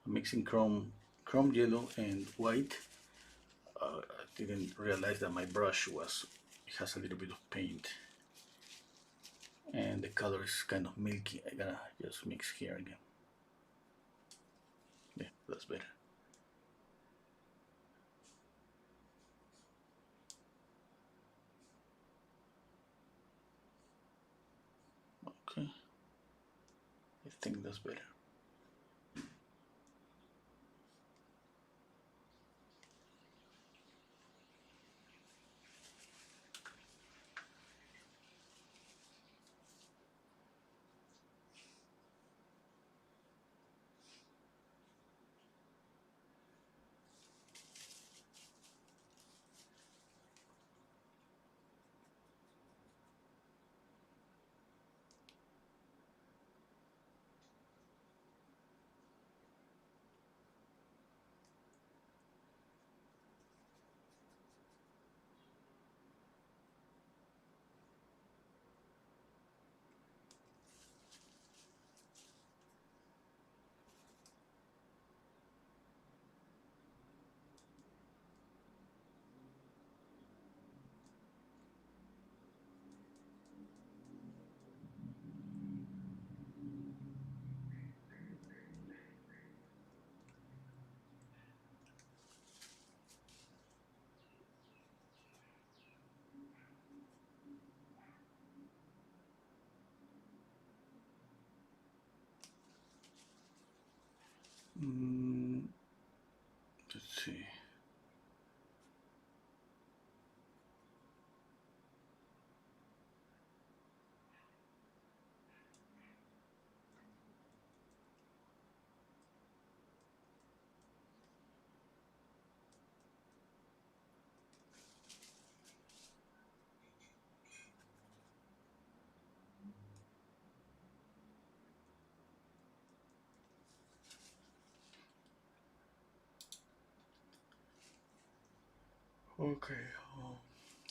I'm mixing chrome yellow and white. I didn't realize that my brush it has a little bit of paint, and the color is kind of milky. I gotta just mix here again. Yeah, that's better. Okay, I think that's better. Mm, let's see. Okay.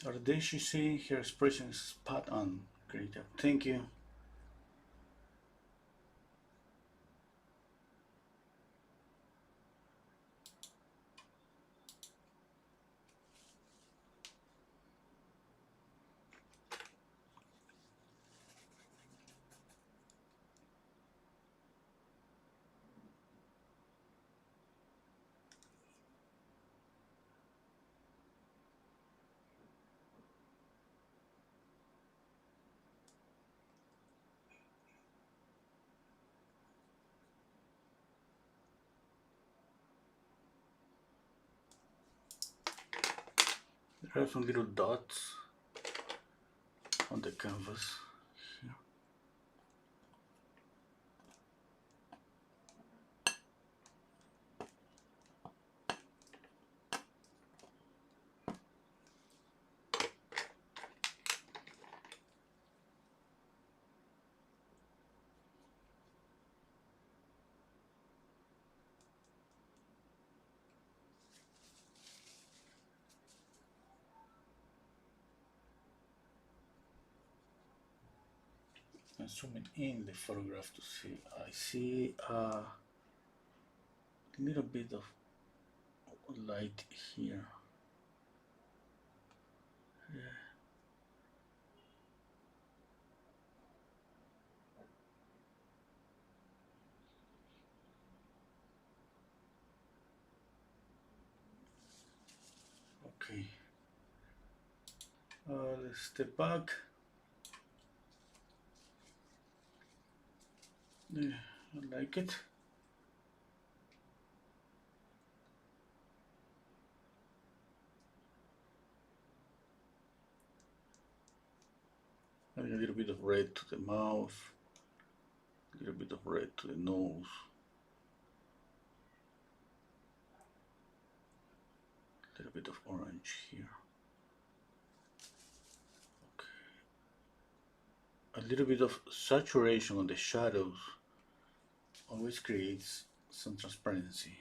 Ardesh, you see her expression is spot on. Great job. Thank you. There are some little dots on the canvas. I'm zooming in the photograph to see. I see a little bit of light here. Yeah. Okay. Let's step back. Yeah, I like it. Adding a little bit of red to the mouth, a little bit of red to the nose. bit of orange here. Okay. A little bit of saturation on the shadows always creates some transparency.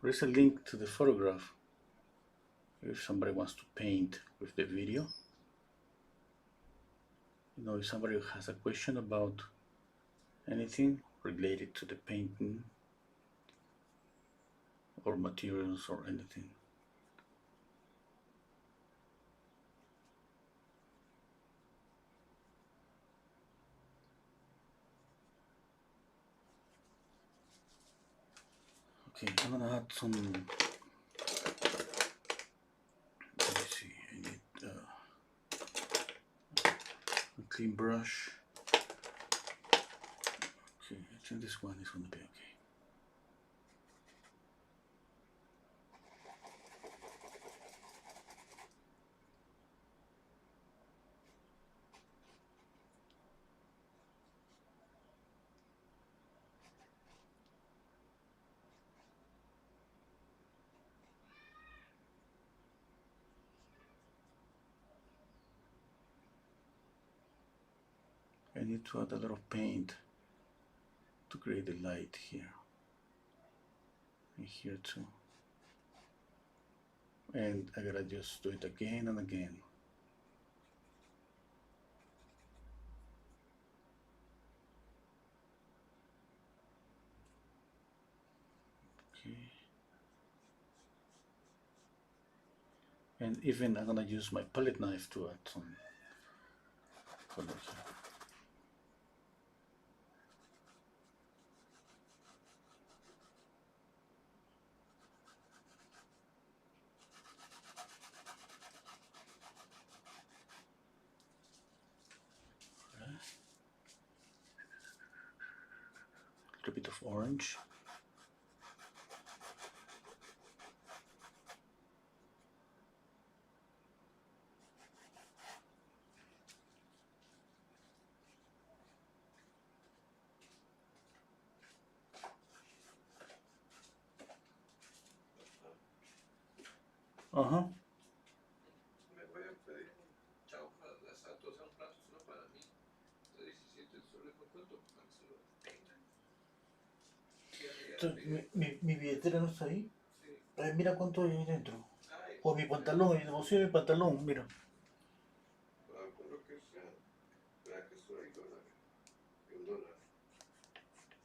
There is a link to the photograph if somebody wants to paint with the video. You know, if somebody has a question about anything related to the painting or materials or anything. Okay, I'm gonna add some. Let me see. I need a clean brush. Okay, I think this one is gonna be okay. I need to add a lot of paint to create the light here and here too. And I gotta just do it again and again. Okay. And even I'm gonna use my palette knife to add some color here. A little bit of orange. Uh-huh. Mi billetera no está ahí. Mira cuánto hay ahí dentro. O mi pantalón, el bolsillo de mi pantalón, mira.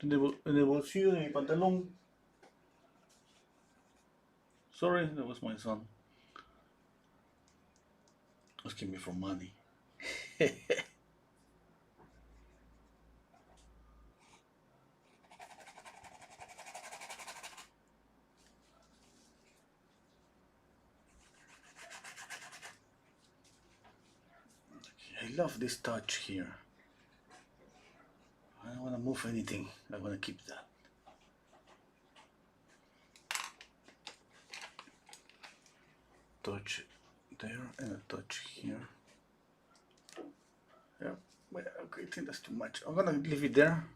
En el bolsillo de mi pantalón. Sorry, that was my son. Asking me for money. I love this touch here. I don't want to move anything. I want to keep that. Touch there and a touch here. Yeah, well, okay, I think that's too much. I'm gonna leave it there.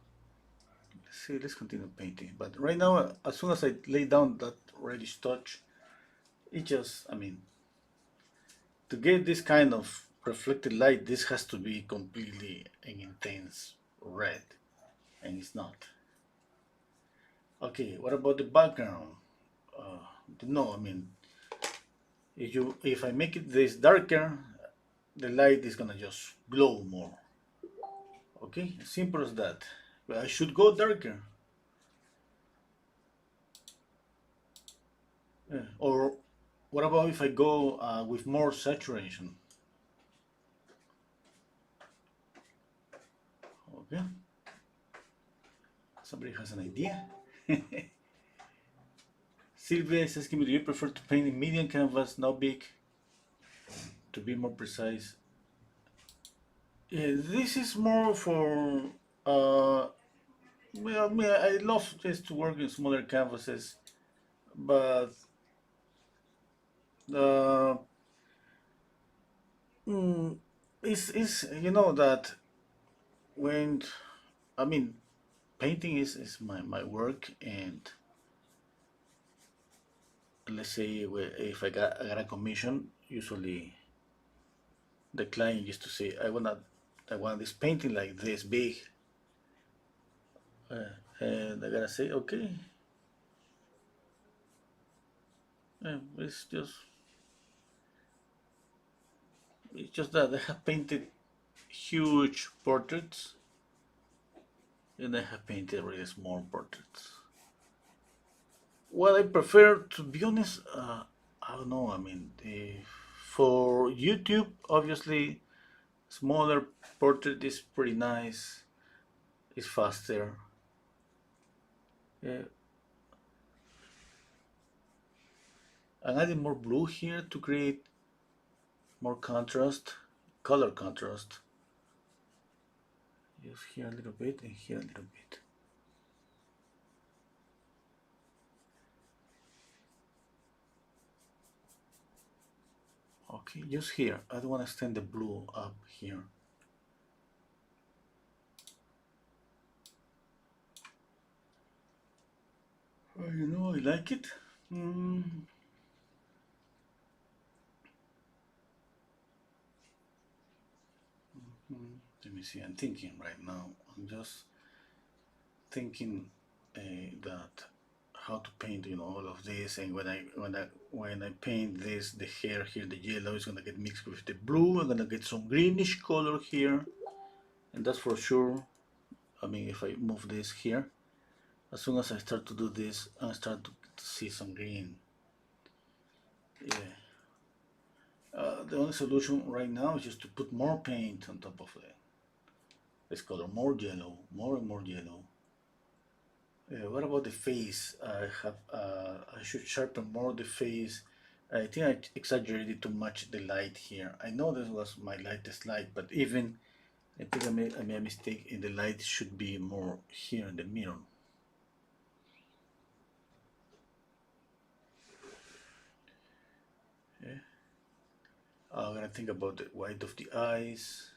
Let's see, let's continue painting. But right now, as soon as I lay down that reddish touch, it just, I mean, to get this kind of reflected light, this has to be completely an intense red, and it's not. Okay, what about the background? No, I mean, if I make it this darker, the light is gonna just glow more. Okay, simple as that. But I should go darker. Or what about if I go with more saturation? Okay. Somebody has an idea? Sylvia is asking me, do you prefer to paint in medium canvas, not big? To be more precise. Yeah, this is more for Well, I love just to work in smaller canvases, but uh, mm, it's you know that when I mean painting is my work, and let's say if I got a commission, usually the client used to say I want this painting like this big, uh, and I gotta say okay, it's just that I have painted huge portraits and I have painted really small portraits. Well, I prefer, to be honest, I don't know. I mean, for YouTube, obviously, smaller portrait is pretty nice. It's faster. Yeah. I'm adding more blue here to create more contrast, color contrast. Just here a little bit and here a little bit. Okay, just here. I don't want to extend the blue up here. You know, I like it. Mm, Let me see. I'm thinking right now. I'm just thinking that how to paint, all of this, and when I paint this, the hair here, the yellow is gonna get mixed with the blue. I'm gonna get some greenish color here, and that's for sure. I mean, if I move this here, as soon as I start to do this, I start to see some green. Yeah. The only solution right now is just to put more paint on top of it. Let's color more yellow, more and more yellow. What about the face? I should sharpen more the face. I think I exaggerated too much the light here. I know this was my lightest light, but even I think I made a mistake, and the light should be more here in the mirror. Yeah. I'm gonna think about the white of the eyes.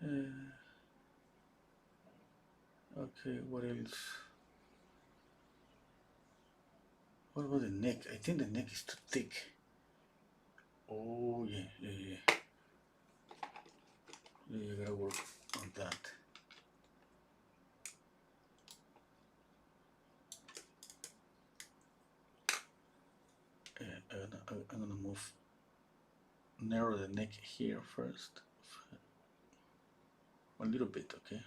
Uh, okay, what else? What about the neck? I think the neck is too thick. Oh yeah, yeah, yeah. Yeah, you gotta work on that. I'm gonna move, narrow the neck here first, a little bit, okay?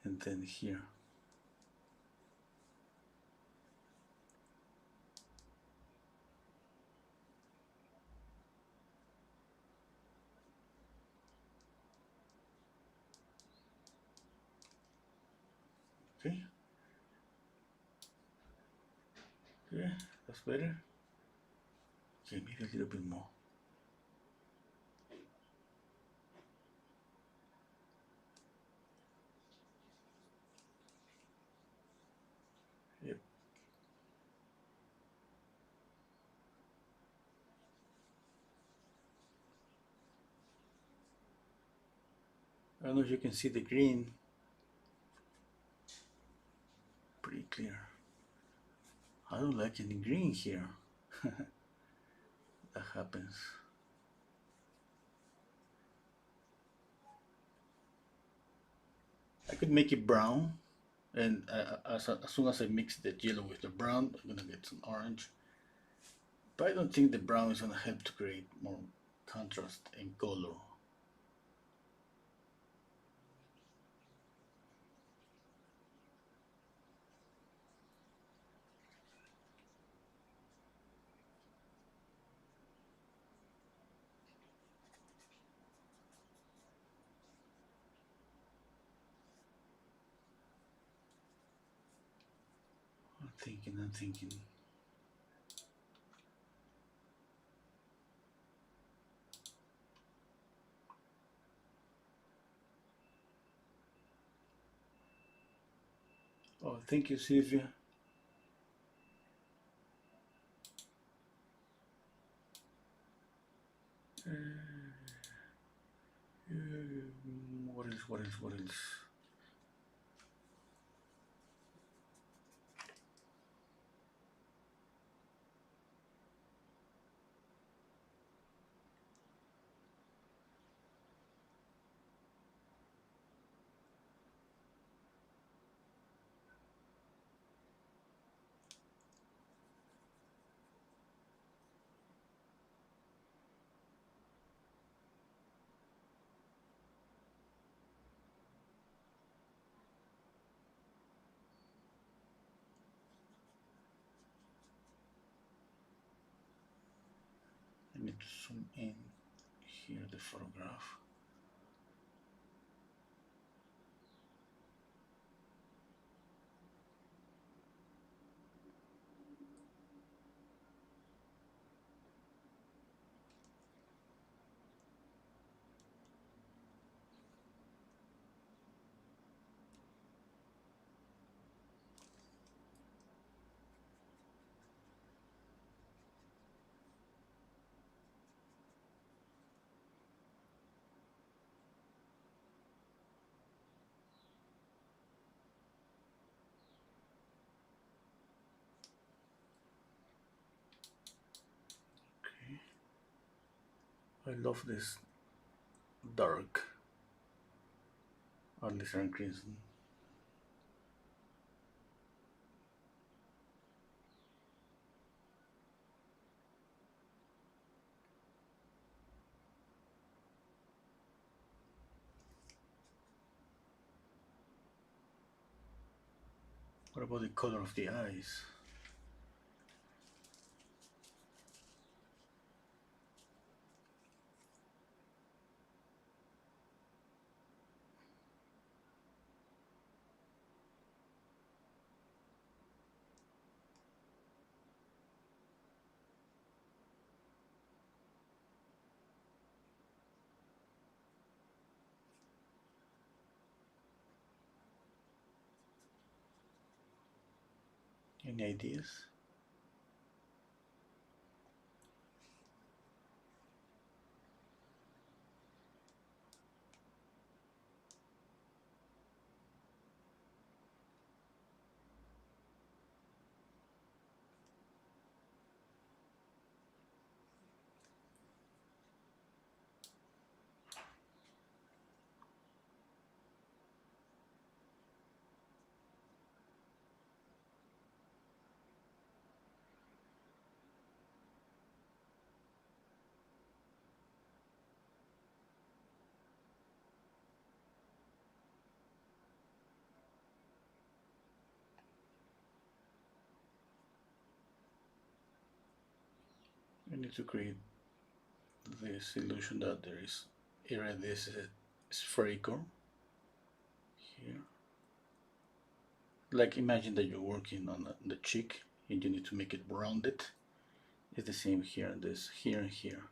And then here. Okay, okay, that's better. Okay, maybe a little bit more. Yep. I don't know if you can see the green pretty clear. I don't like any green here. That happens. I could make it brown, and as soon as I mix the yellow with the brown, I'm gonna get some orange. But I don't think the brown is gonna help to create more contrast and color. I'm thinking. Oh, thank you, Sylvia. What else? What else? What else? I need to zoom in here the photograph. Okay. I love this dark, at least and crimson. What about the color of the eyes? Any ideas? I need to create this illusion that there is area this is spherical here. Like imagine that you're working on the cheek and you need to make it rounded. It's the same here, this here and here.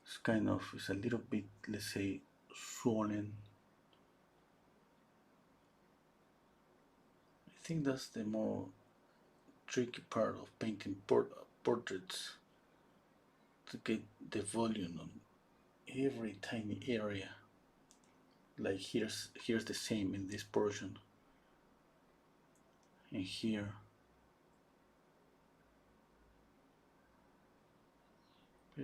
It's kind of, it's a little bit, let's say, swollen. I think that's the more tricky part of painting portraits, to get the volume on every tiny area. Like here's the same in this portion, and here.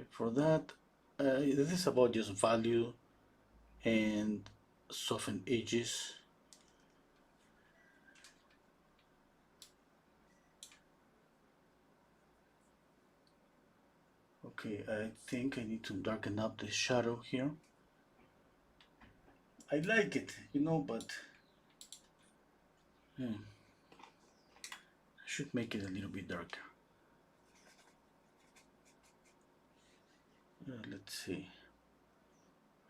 For that, this is about just value and soften edges. Okay, I think I need to darken up the shadow here. I like it, but I should make it a little bit darker. Let's see.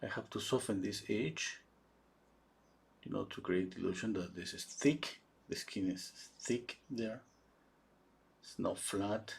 I have to soften this edge, to create the illusion that this is thick. The skin is thick there. It's not flat.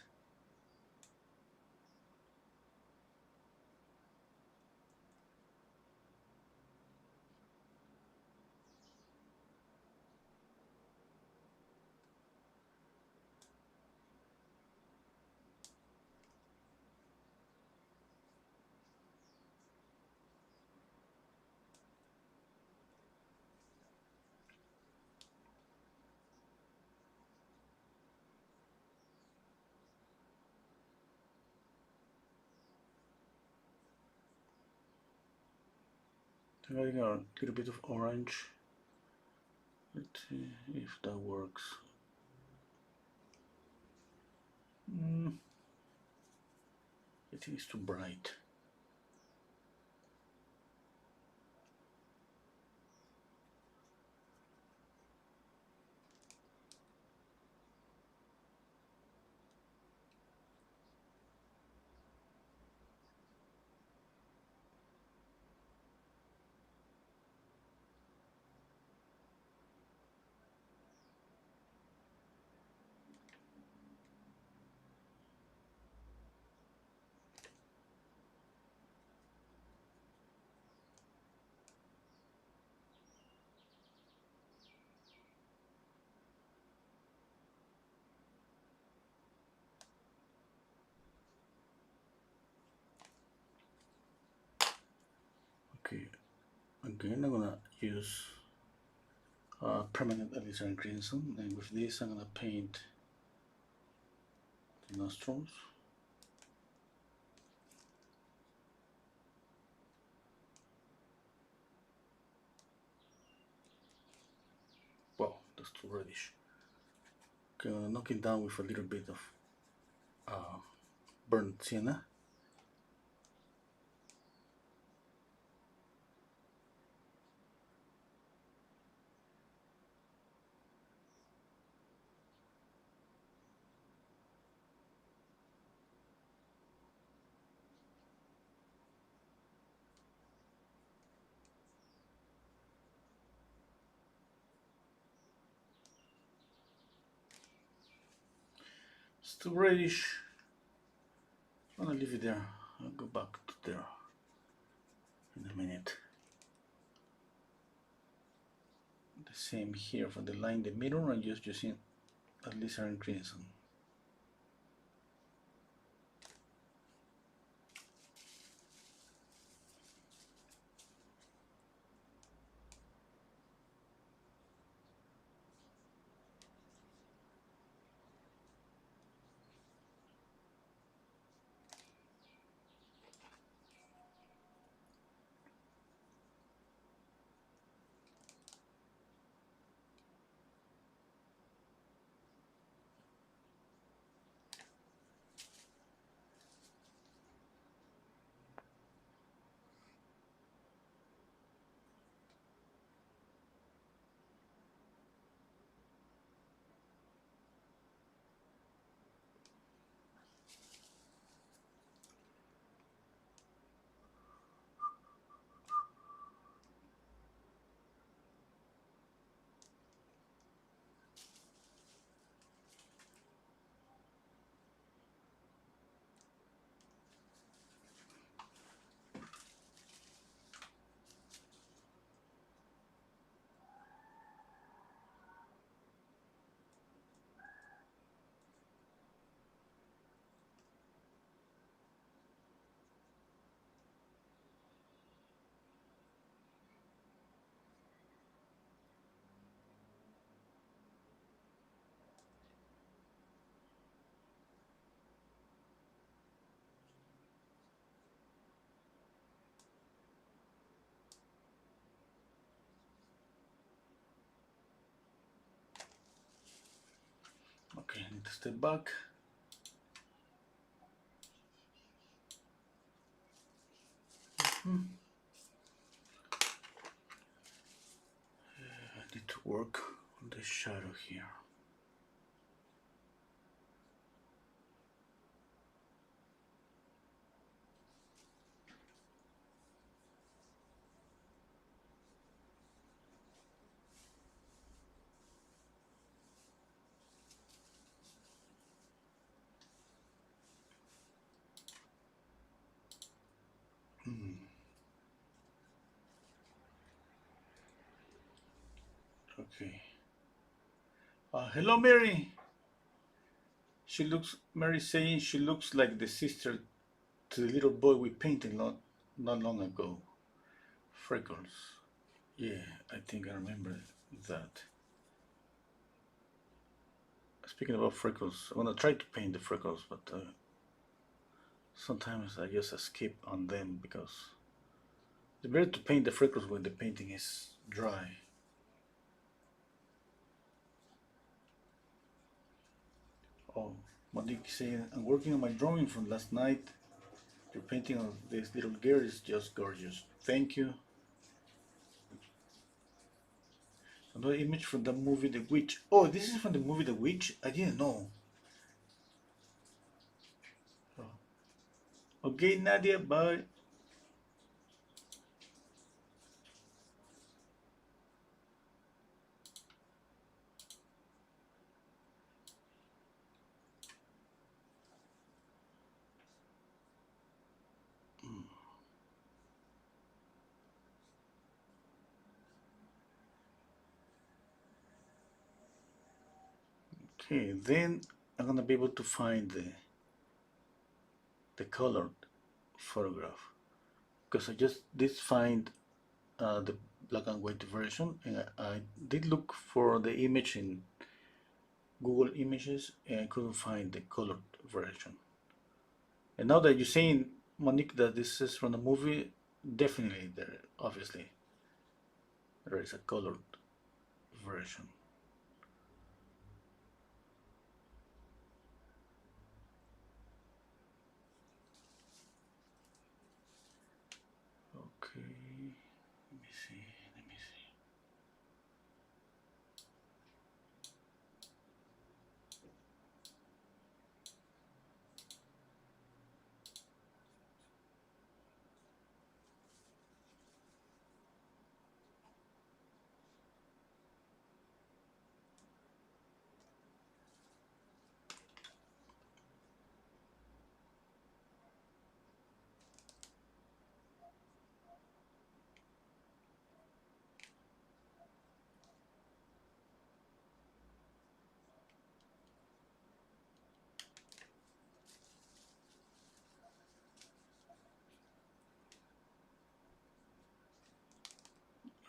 Adding a little bit of orange. Let's see if that works. I think it's too bright. Okay, again I'm gonna use permanent alizarin crimson, and with this I'm gonna paint the nostrils. Wow, that's too reddish. Okay, I'm gonna knock it down with a little bit of burnt sienna. It's too reddish. I'm gonna leave it there. I'll go back to there in a minute. The same here for the line in the middle. I'm just using alizarin crimson. Okay, I need to step back. I need to work on the shadow here. Okay. Hello, Mary. Mary's saying she looks like the sister to the little boy we painted not long ago. Freckles. Yeah, I think I remember that. Speaking about freckles, I'm gonna try to paint the freckles, but sometimes I just escape on them because It's better to paint the freckles when the painting is dry. Oh, Monique saying, I'm working on my drawing from last night. Your painting of this little girl is just gorgeous. Thank you. Another image from the movie The Witch. Oh, this is from the movie The Witch? I didn't know. Oh. Okay, Nadia, bye. Okay, then I'm gonna be able to find the colored photograph because I just did find the black and white version, and I did look for the image in Google Images and I couldn't find the colored version. And now that you're saying, Monique, that this is from the movie, definitely there, obviously, there is a colored version. Okay, let me see, let me see.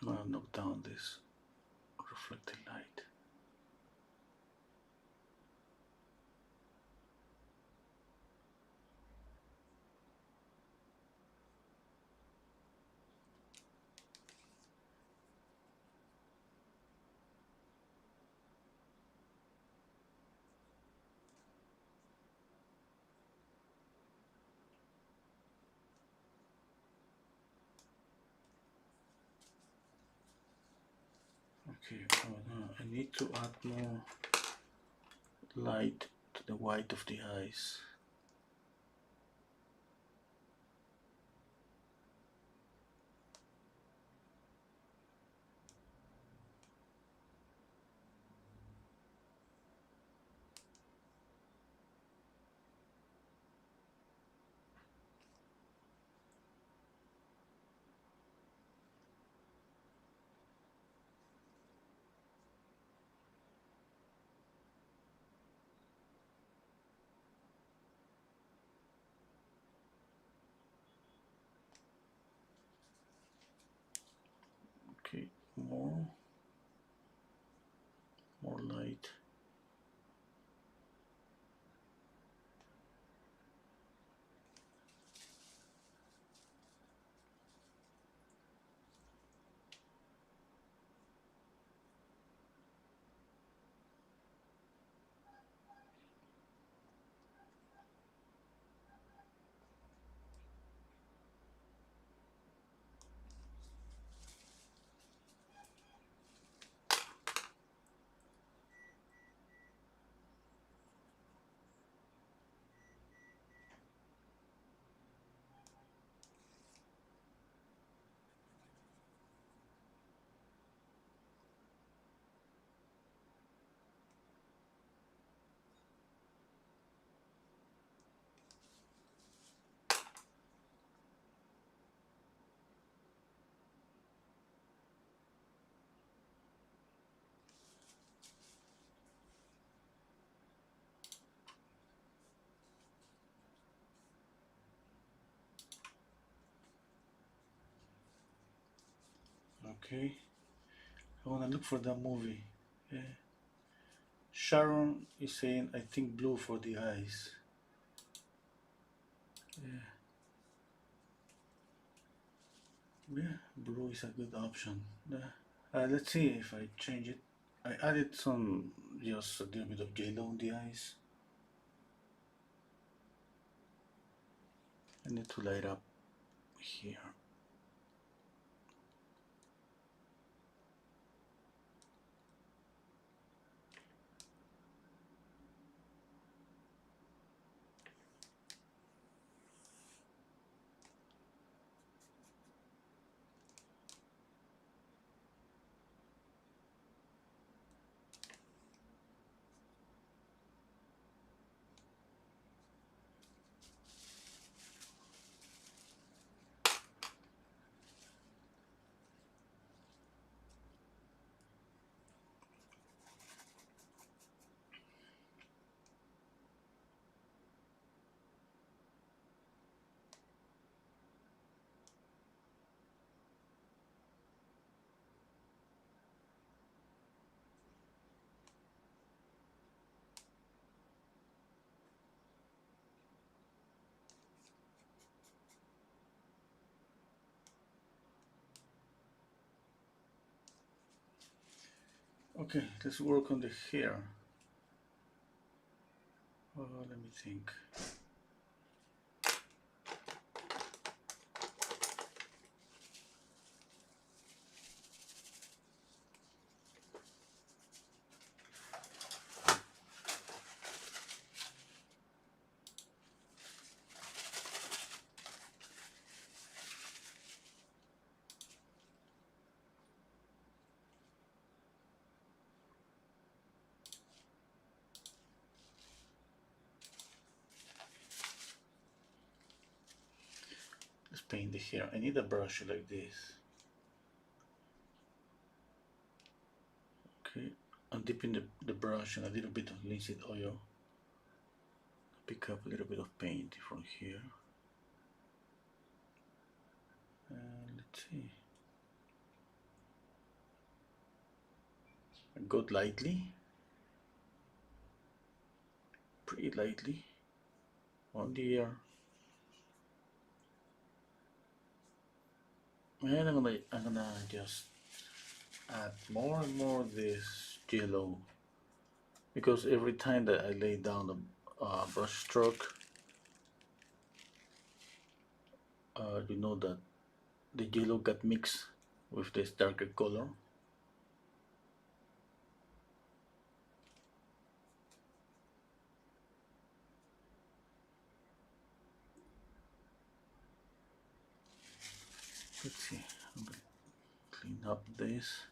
I'm gonna knock down this reflected light. Okay, I need to add more light to the white of the eyes. Okay, more light. Okay, I wanna look for that movie. Yeah. Sharon is saying, I think blue for the eyes. Yeah. Yeah, blue is a good option. Let's see if I change it. I added some, just a little bit of yellow on the eyes. I need to light up here. Okay, let's work on the hair. Let me think. Let's paint the hair. I need a brush like this. Okay, I'm dipping the brush in a little bit of linseed oil. Pick up a little bit of paint from here. Let's see. I go lightly, pretty lightly, on the ear. And I'm gonna just add more and more of this yellow, because every time that I lay down the brush stroke, you know that the yellow got mixed with this darker color. Let's see, I'm gonna clean up this.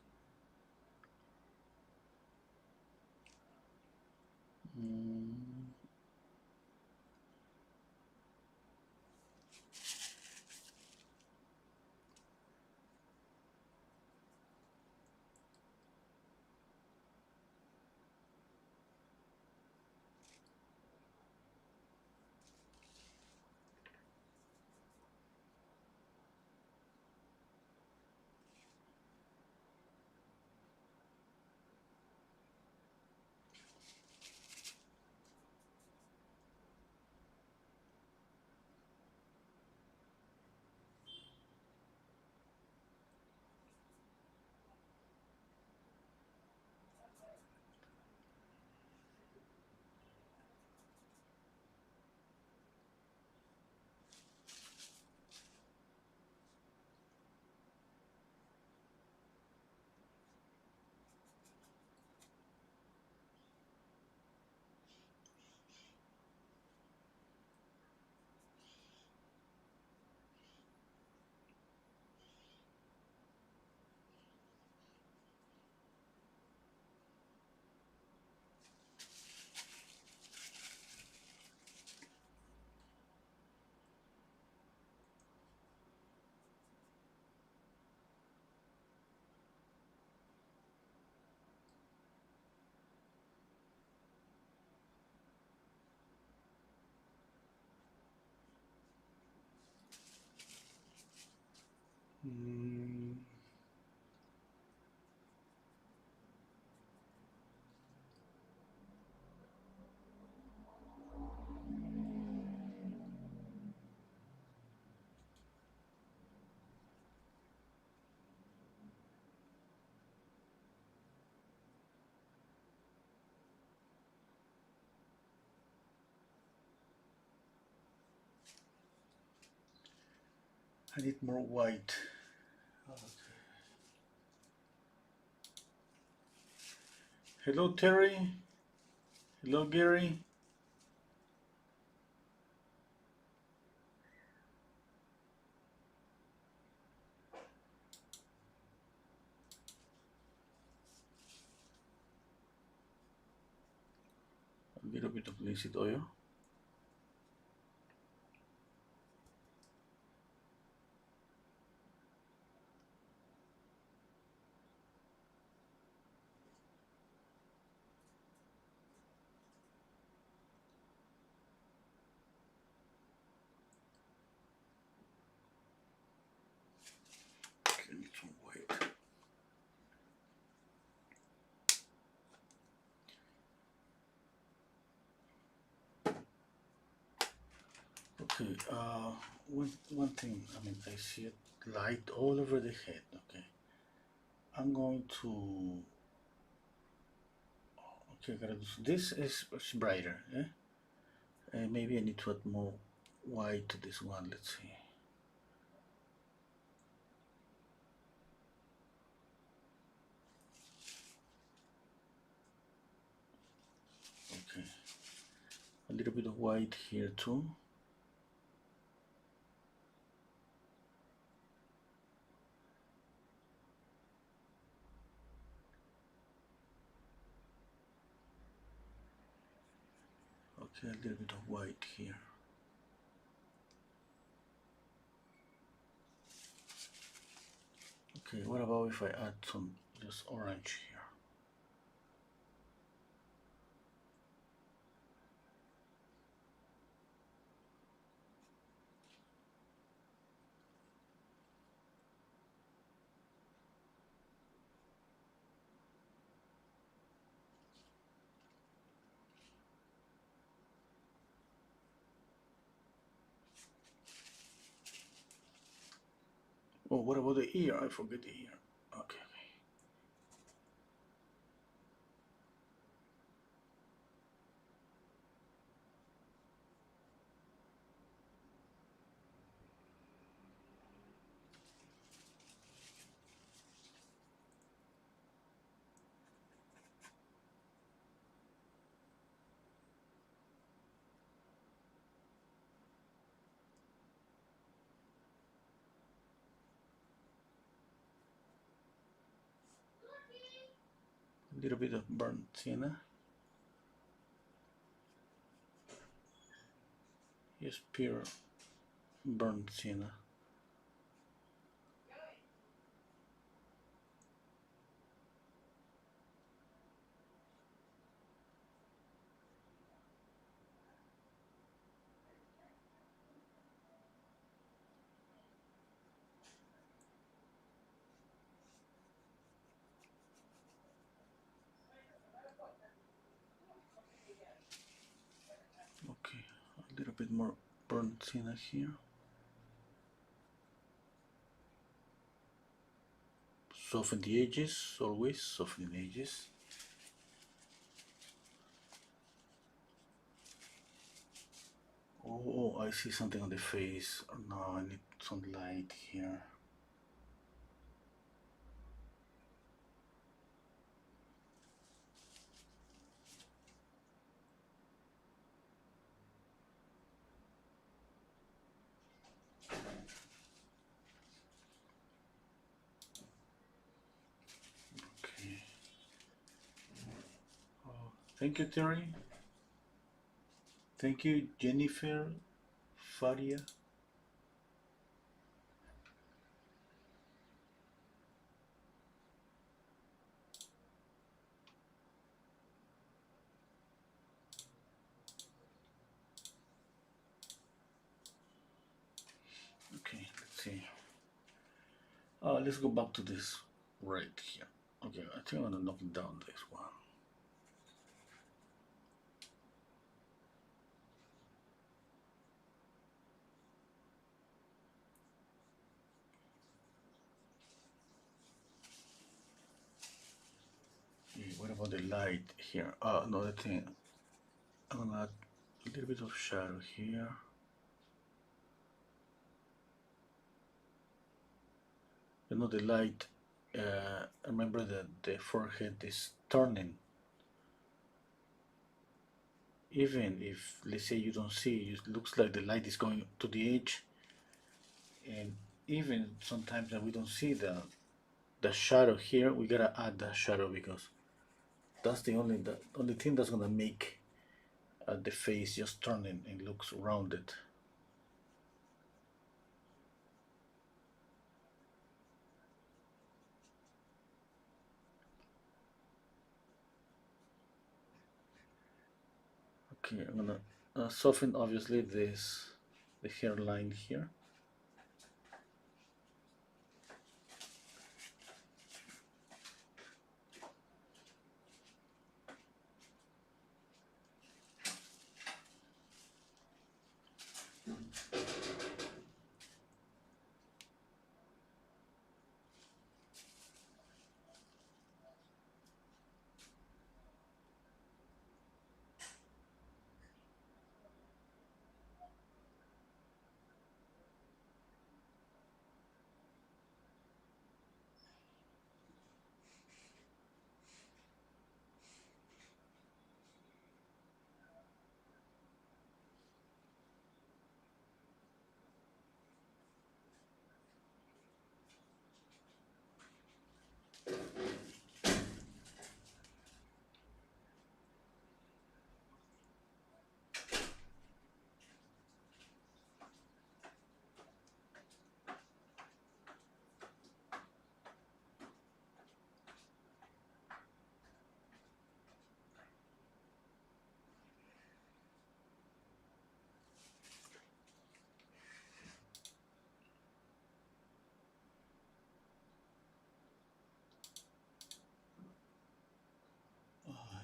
Mm. Mm. I need more white. Okay. Hello, Terry. Hello, Gary. A little bit of linseed oil. Okay, need some white. Okay, one thing, I mean, I see it light all over the head. Okay, I'm going to, okay, gotta do, this is brighter, yeah? Maybe I need to add more white to this one, let's see. Okay, a little bit of white here too. Okay, a little bit of white here. Okay, what about if I add some just orange here? Oh, what about the ear? I forget the ear. Okay. A little bit of burnt sienna. Just pure burnt sienna. Okay, a little bit more burnt sienna here. Soften the edges, always soften the edges. Oh, I see something on the face. No, I need some light here. Okay. Oh, thank you, Terry. Thank you, Jennifer Faria. Okay, let's see. Let's go back to this right here. Okay, I think I'm gonna knock down this one. Okay, what about the light here? Another thing. I'm gonna add a little bit of shadow here. the light. Remember that the forehead is turning. Even if, let's say, you don't see, it looks like the light is going to the edge, and even sometimes that we don't see the shadow here, we gotta add that shadow because that's the only thing that's gonna make the face just turning and looks rounded. Okay, I'm gonna soften obviously the hairline here.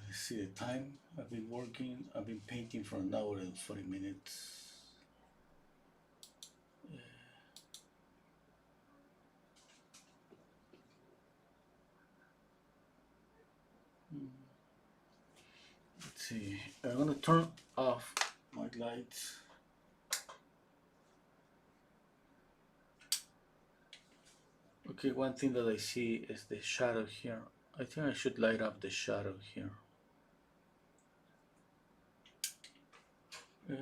Let's see the time. I've been painting for an hour and 40 minutes. Let's see. I'm gonna turn off my lights. Okay, one thing that I see is the shadow here. I think I should light up the shadow here. Uh,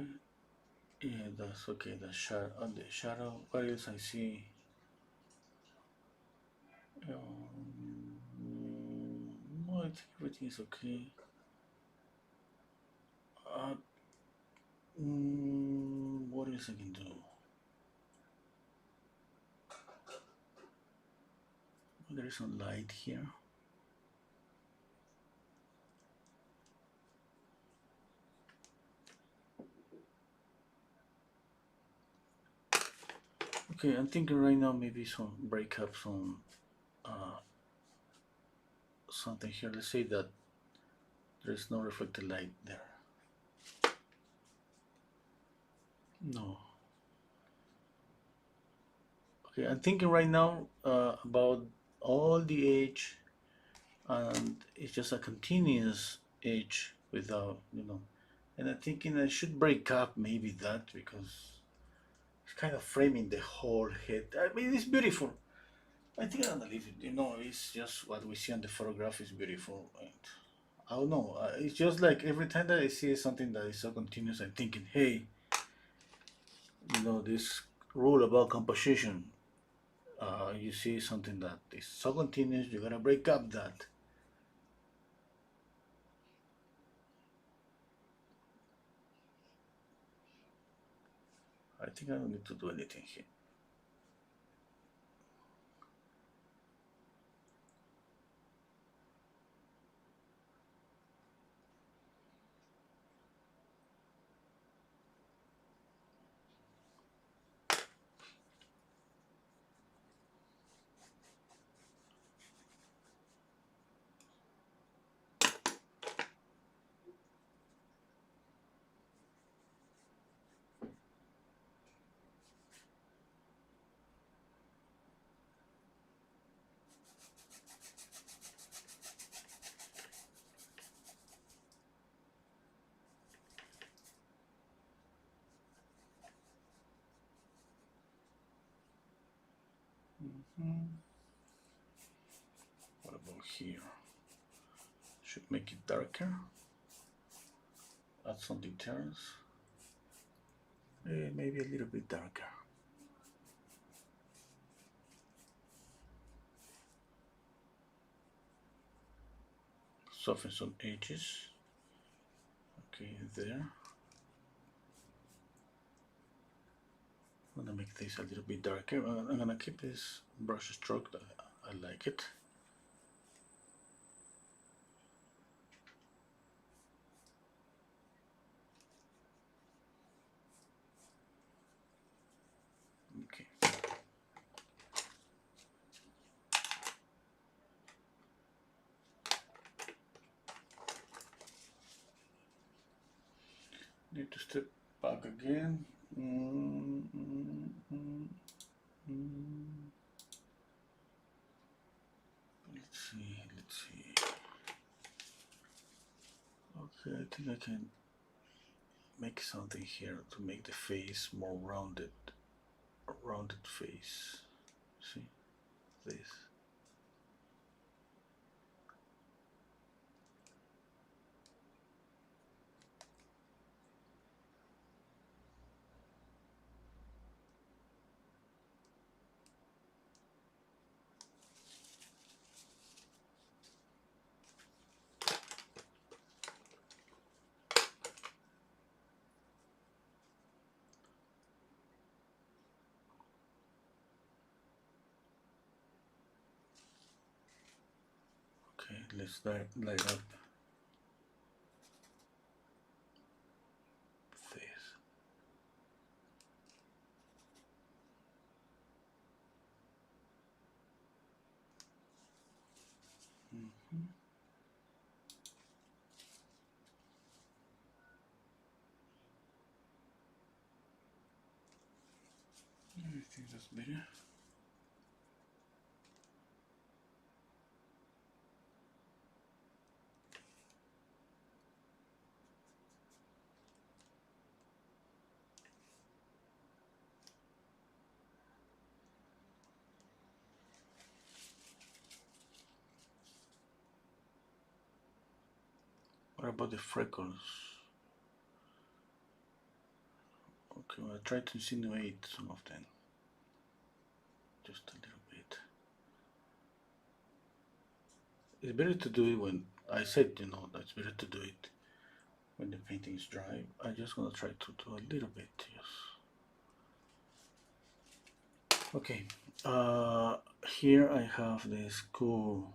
yeah, that's okay. The shadow on the shadow. What else I see? No, I think everything is okay. Uh, what else I can do? There is some light here. Okay, I'm thinking right now maybe some break up some something here. Let's say that there is no reflected light there. No. Okay, I'm thinking right now about all the edge, and it's just a continuous edge without, And I'm thinking I should break up maybe that because it's kind of framing the whole head. I mean, it's beautiful. I think I'm gonna leave it. It's just what we see on the photograph is beautiful. And I don't know. It's just like every time that I see something that is so continuous, I'm thinking, hey, this rule about composition. You see something that is so continuous, you gotta break up that. I think I don't need to do anything here. Mhm. go here. Should make it darker. Add some details. Maybe a little bit darker. Soften some edges. Okay, there. I'm gonna make this a little bit darker. I'm gonna keep this brush stroke. I like it. Okay. Need to step back again. Let's see. Okay, I think I can make something here to make the face more rounded. A rounded face. See this. Okay, let's light up this. I think that's better. What about the freckles? Okay, well, I try to insinuate some of them. Just a little bit. It's better to do it when I said, it's better to do it when the painting is dry. I'm just gonna try to do a little bit, yes. Okay, here I have this cool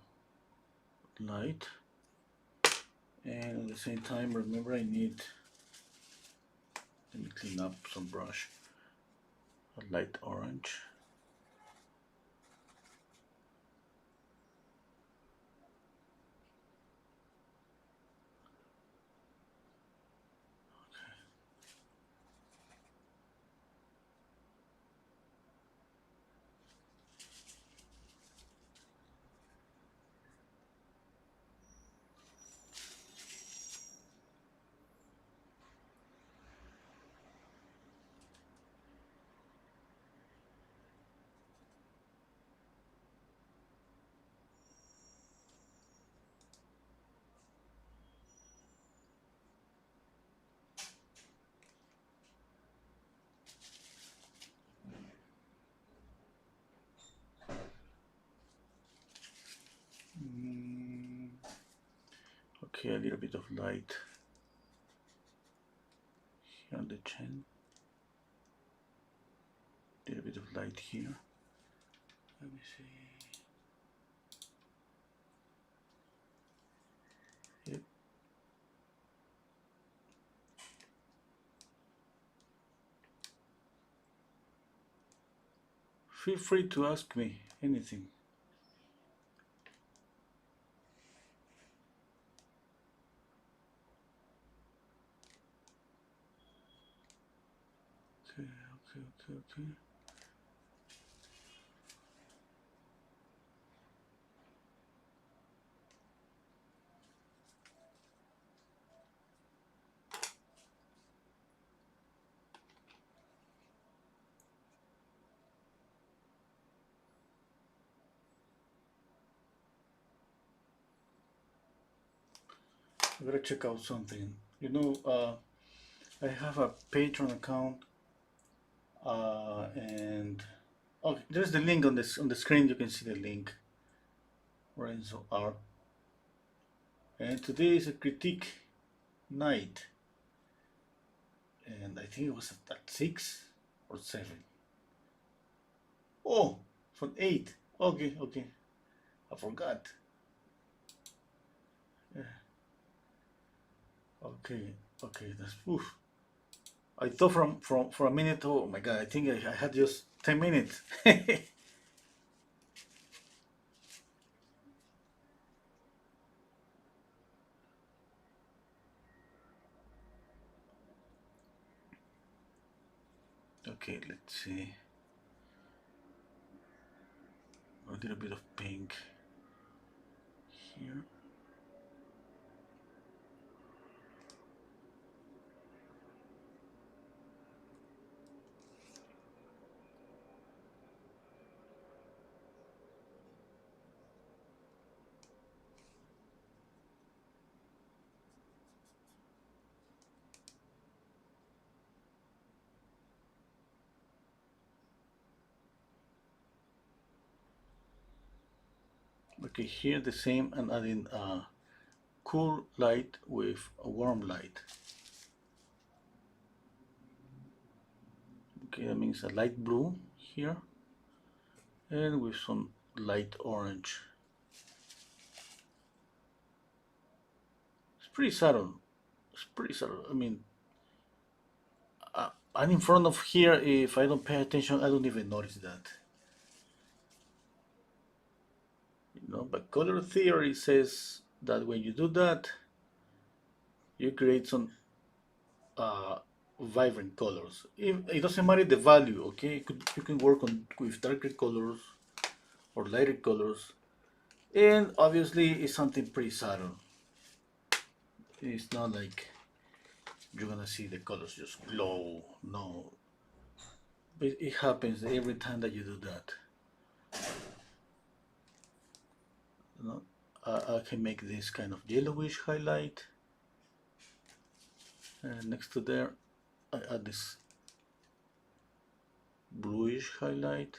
light, and at the same time, remember I need, let me clean up some brush, a light orange. Okay, a little bit of light here on the chin, a little bit of light here. Let me see. Yep. Feel free to ask me anything. Okay. I gotta check out something. I have a Patreon account, and oh, there's the link on this on the screen. You can see the link. Renzo Art, and today is a critique night, and I think it was at 6 or 7. Oh, from 8. Okay, okay. I forgot. Yeah. Okay, okay. That's oof. I thought from for a minute. Oh my God! I think I had just 10 minutes. Okay, let's see. A little bit of pink here. Okay, here the same, and adding a cool light with a warm light. Okay, that means a light blue here, and with some light orange. It's pretty subtle. It's pretty subtle. I mean, I'm in front of here. If I don't pay attention, I don't even notice that. But color theory says that when you do that, you create some uh, vibrant colors. It doesn't matter the value, okay? You can work on with darker colors or lighter colors, and obviously it's something pretty subtle. It's not like you're gonna see the colors just glow. No, but it happens every time that you do that. You know, I can make this kind of yellowish highlight, and next to there, I add this bluish highlight.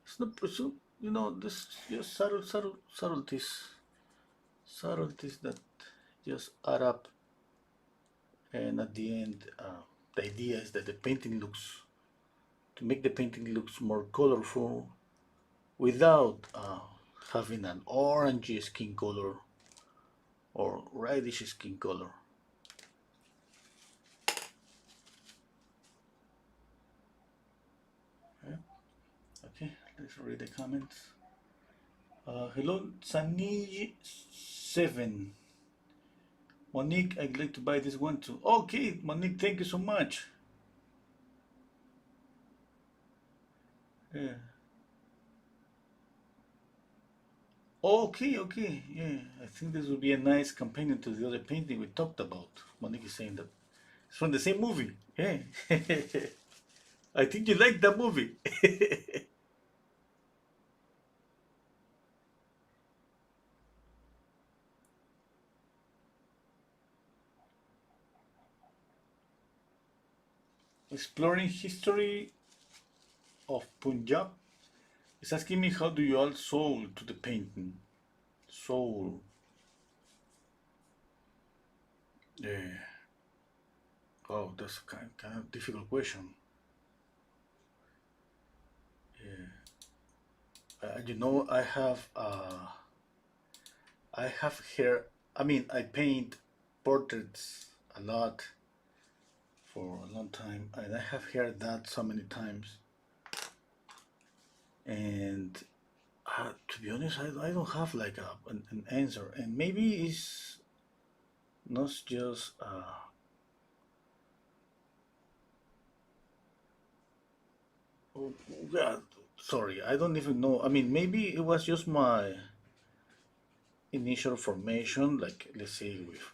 It's not, this just subtleties that just add up, and at the end, the idea is that the painting looks to make the painting looks more colorful without having an orangey skin color or reddish skin color. Okay, okay, let's read the comments. Hello, Sanij7. Monique, I'd like to buy this one too. Okay, Monique, thank you so much. Yeah. Okay, okay, yeah. I think this would be a nice companion to the other painting we talked about. Monique is saying that it's from the same movie. Yeah. I think you like that movie. Exploring history of Punjab. It's asking me how do you add soul to the painting? Soul. Yeah. Oh, that's a kind of difficult question. Yeah. I have here. I mean, I paint portraits a lot for a long time, and I have heard that so many times. And to be honest, I don't have like an answer, and maybe it's not just oh, yeah, sorry, I don't even know. I mean, maybe it was just my initial formation, like let's say with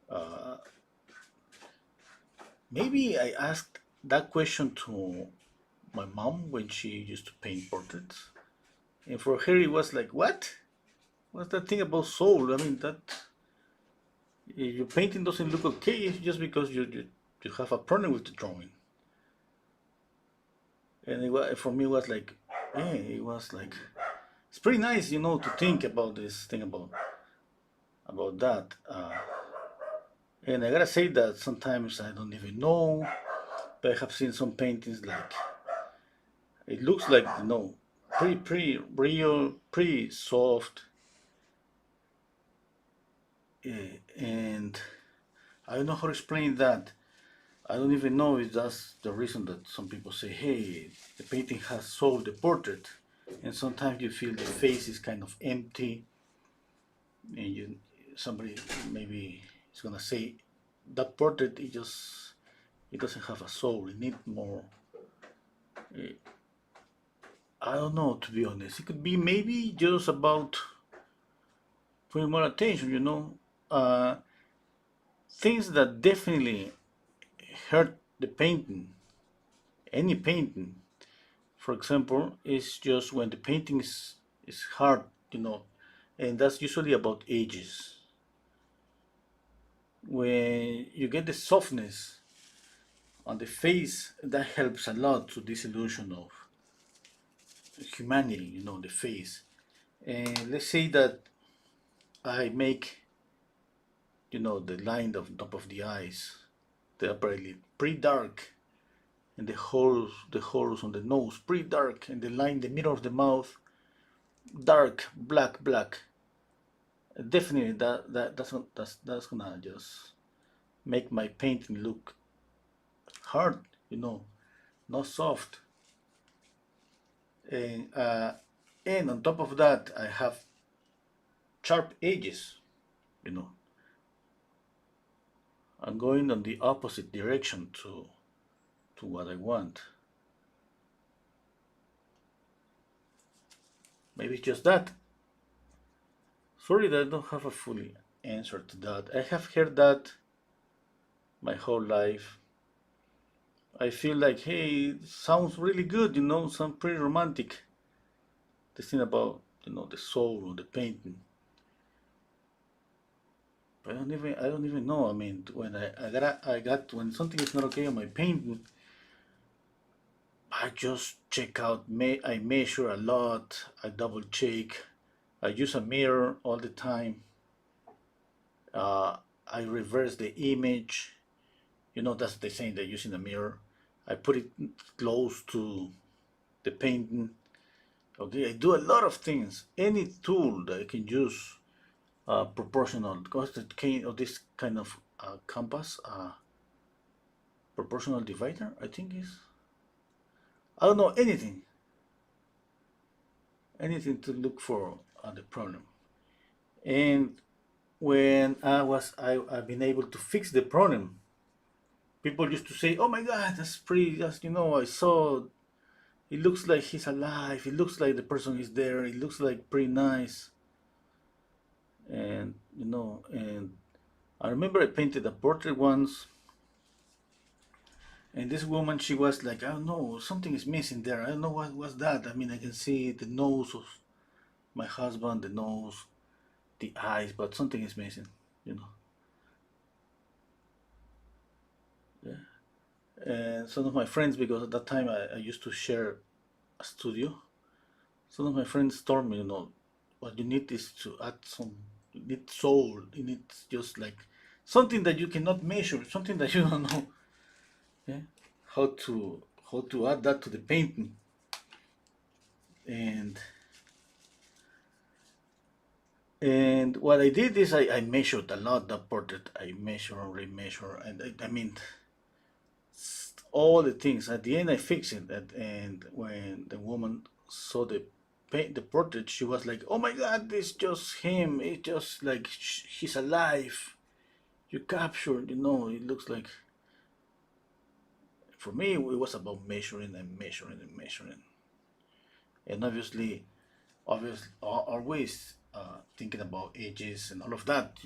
uh, maybe I asked that question to my mom when she used to paint portraits, and for her it was like, what? What's that thing about soul? I mean, that Your painting doesn't look okay, it's just because you have a problem with the drawing. And for me, it was like, yeah, it was like, it's pretty nice, to think about this thing about that. And I gotta say that sometimes I don't even know, but I have seen some paintings like it looks like pretty real, pretty soft, and I don't know how to explain that. I don't even know if that's the reason that some people say, "Hey, the painting has sold the portrait," and sometimes you feel the face is kind of empty, and somebody maybe is gonna say that portrait it doesn't have a soul. It needs more. eh, I don't know, to be honest. It could be maybe just about putting more attention. Uh, Things that definitely hurt the painting, any painting. For example, is just when the painting is hard, and that's usually about ages. When you get the softness on the face, that helps a lot to this illusion of humanity, the face. And let's say that I make, the line of top of the eyes, the upper eyelid, pretty dark, and the holes on the nose, pretty dark, and the line, the middle of the mouth, dark, black. Definitely, that's gonna just make my painting look hard, not soft. And on top of that, I have sharp edges. You know, I'm going on the opposite direction to what I want. Maybe it's just that. Sorry that I don't have a fully answer to that. I have heard that my whole life. I feel like, hey, it sounds really good, sounds pretty romantic. The thing about, the soul of the painting. But I don't even know. I mean, when when something is not okay on my painting, I just check out. I measure a lot. I double check. I use a mirror all the time. Uh, I reverse the image. That's the thing they use in the mirror. I put it close to the painting. Okay, I do a lot of things. Any tool that I can use, proportional. Because the kind of this kind of compass, proportional divider, I think is. I don't know anything to look for the problem. And when I've been able to fix the problem. People used to say, "Oh my God, that's pretty. That's I saw. It looks like he's alive. It looks like the person is there. It looks like pretty nice." And I remember I painted a portrait once, and this woman, she was like, "I don't know, something is missing there. I don't know what was that. I mean, I can see the nose of my husband, the nose, the eyes, but something is missing." You know. Yeah. And some of my friends, because at that time I used to share a studio, some of my friends told me, what you need is to add you need soul, you need just like something that you cannot measure, something that you don't know, yeah, how to add that to the painting. And and what I did is I measured a lot that portrait. I measure and remeasure, and I mean all the things. At the end, I fixed it. And when the woman saw the portrait, she was like, "Oh my God, it's just him. It's just like he's alive. You captured. It looks like." For me, it was about measuring and measuring and measuring, and obviously, always thinking about ages and all of that.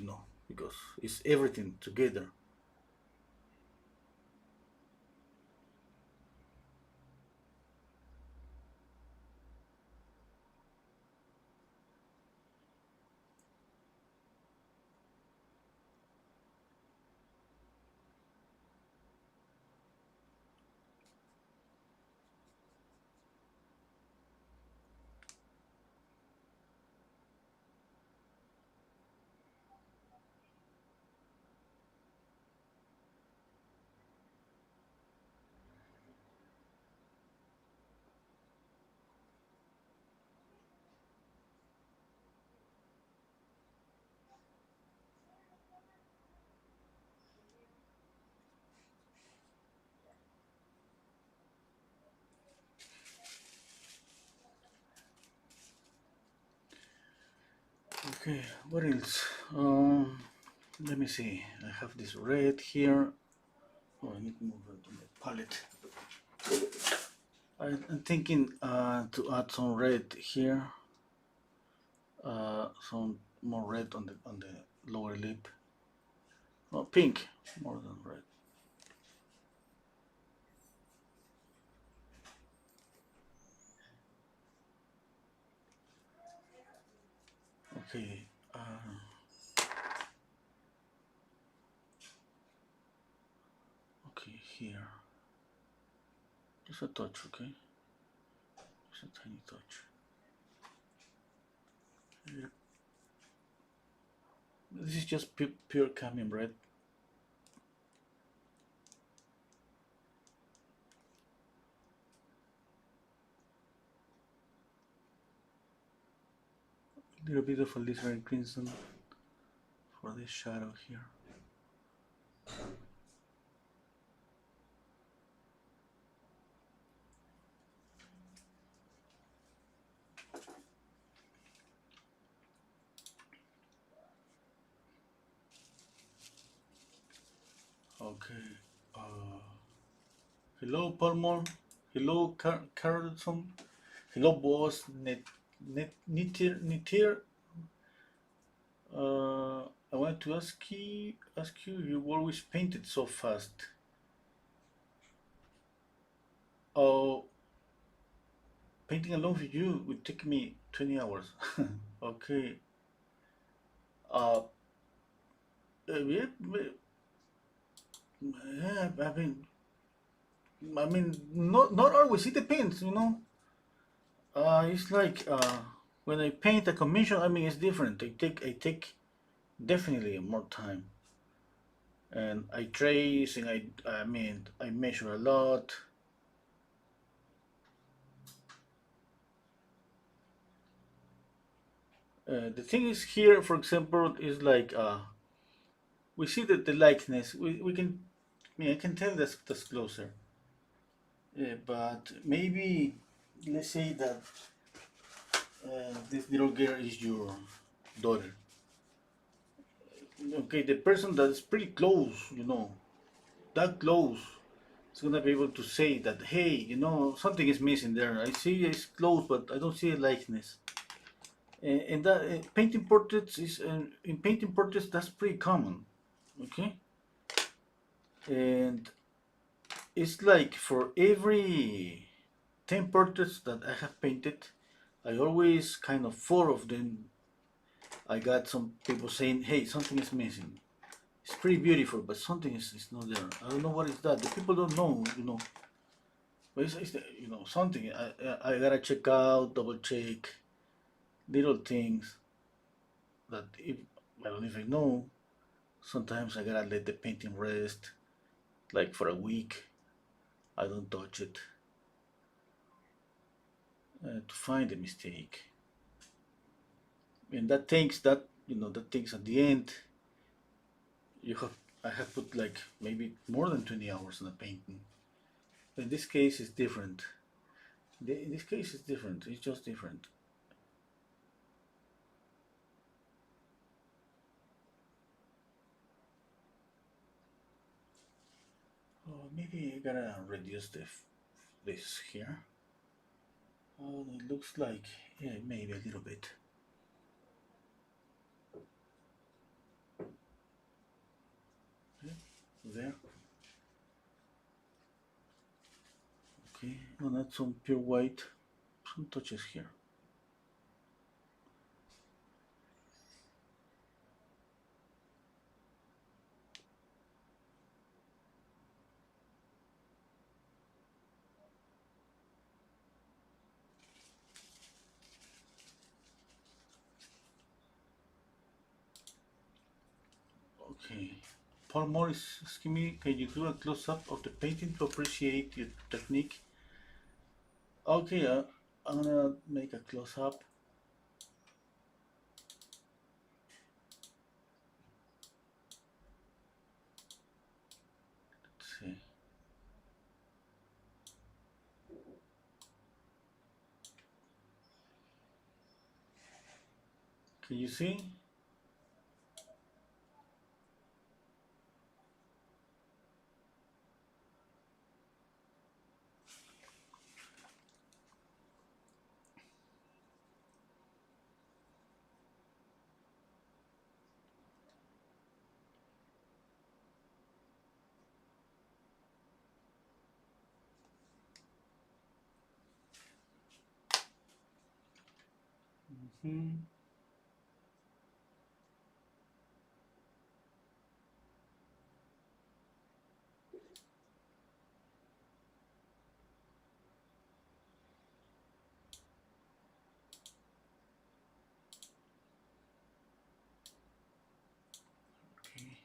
Because it's everything together. Okay, what else? Let me see. I have this red here. Oh, I need to move it on the palette. I'm thinking to add some red here. Some more red on the lower lip. Oh, pink more than red. Okay. Okay, here. Just a touch, okay? Just a tiny touch. Here. This is just pure cadmium red. A little bit of a red crimson for this shadow here. Okay. Hello, Palmore. Hello, Carlson. Hello, boss. Nitir. I want to ask you. You always painted so fast. Oh, painting alone with you would take me 20 hours. Okay. Uh, yeah, yeah, I mean, not always. It depends. It's like when I paint a commission. I mean, it's different. I take definitely more time, and I trace, and I mean, I measure a lot. The thing is here, for example, is like we see that the likeness. We can. I mean, I can tell that's closer. But maybe let's say that this little girl is your daughter. Okay, the person that's pretty close, that close, is gonna be able to say that, hey, something is missing there. I see it's close, but I don't see a likeness. And that painting portraits is in painting portraits that's pretty common. Okay, and it's like for every 10 portraits that I have painted, I always kind of four of them. I got some people saying, "Hey, something is missing. It's pretty beautiful, but something is not there. I don't know what is that. The people don't know. But it's something. I gotta check out, double check little things that if I don't even know. Sometimes I gotta let the painting rest, like for a week. I don't touch it to find a mistake, and that takes at the end. You have I have put like maybe more than 20 hours on a painting. In this case, it's different. In this case, it's different. It's just different. Oh, maybe I gotta reduce this here. Oh, it looks like, yeah, maybe a little bit. Okay, there. Okay, and add some pure white. Some touches here. Okay. Paul Morris asking me, can you do a close-up of the painting to appreciate your technique? Okay, I'm gonna make a close-up. Let's see. Can you see? Hmm. Okay.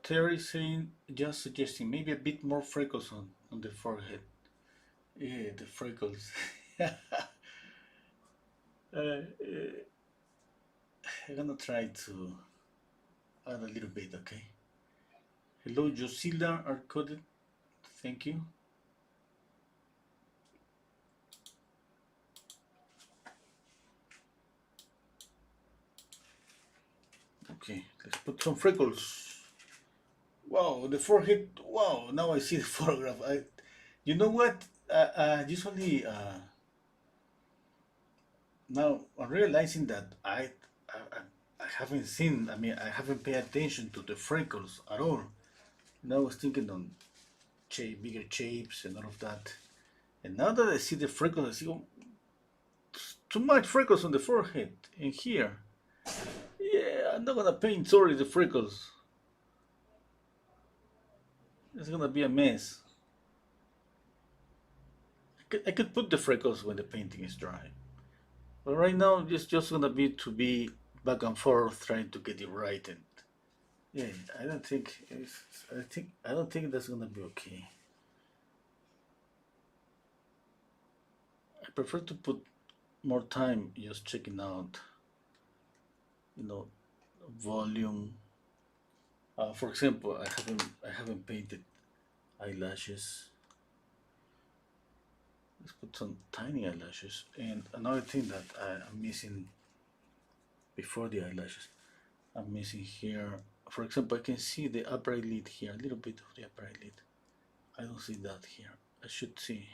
Terry saying, just suggesting maybe a bit more freckles on the forehead. Yeah, the freckles. uh, I'm gonna try to add a little bit, okay? Hello, Josila Arcoded. Thank you. Okay, let's put some freckles. Wow, the forehead. Wow, now I see the photograph. You know what? Usually, now I'm realizing that I haven't seen. I mean, I haven't paid attention to the freckles at all. And I was thinking on bigger shapes and all of that. And now that I see the freckles, I see too much freckles on the forehead and here. Yeah, I'm not gonna paint. Sorry, the freckles. It's gonna be a mess. I could put the freckles when the painting is dry. But right now, it's just gonna be to be back and forth trying to get it right. And yeah, I don't think I don't think that's gonna be okay. I prefer to put more time just checking out, you know, volume. For example, I haven't painted eyelashes. Let's put some tiny eyelashes. And another thing that I'm missing before the eyelashes, I'm missing here. For example, I can see the upper eyelid here, a little bit of the upper eyelid. I don't see that here. I should see.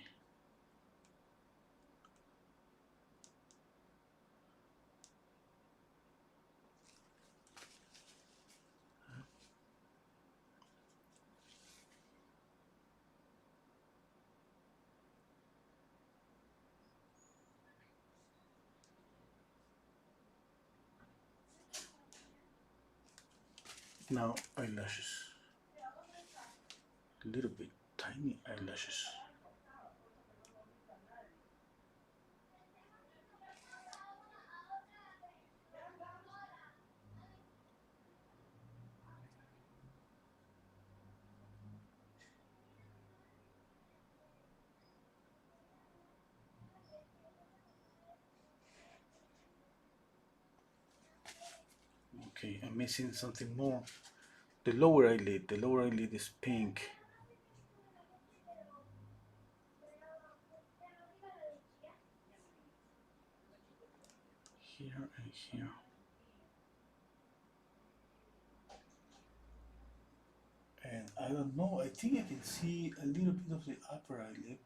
Now eyelashes. A little bit tiny eyelashes. Okay, I'm missing something more. The lower eyelid. The lower eyelid is pink. Here and here. And I don't know. I think I can see a little bit of the upper eyelid.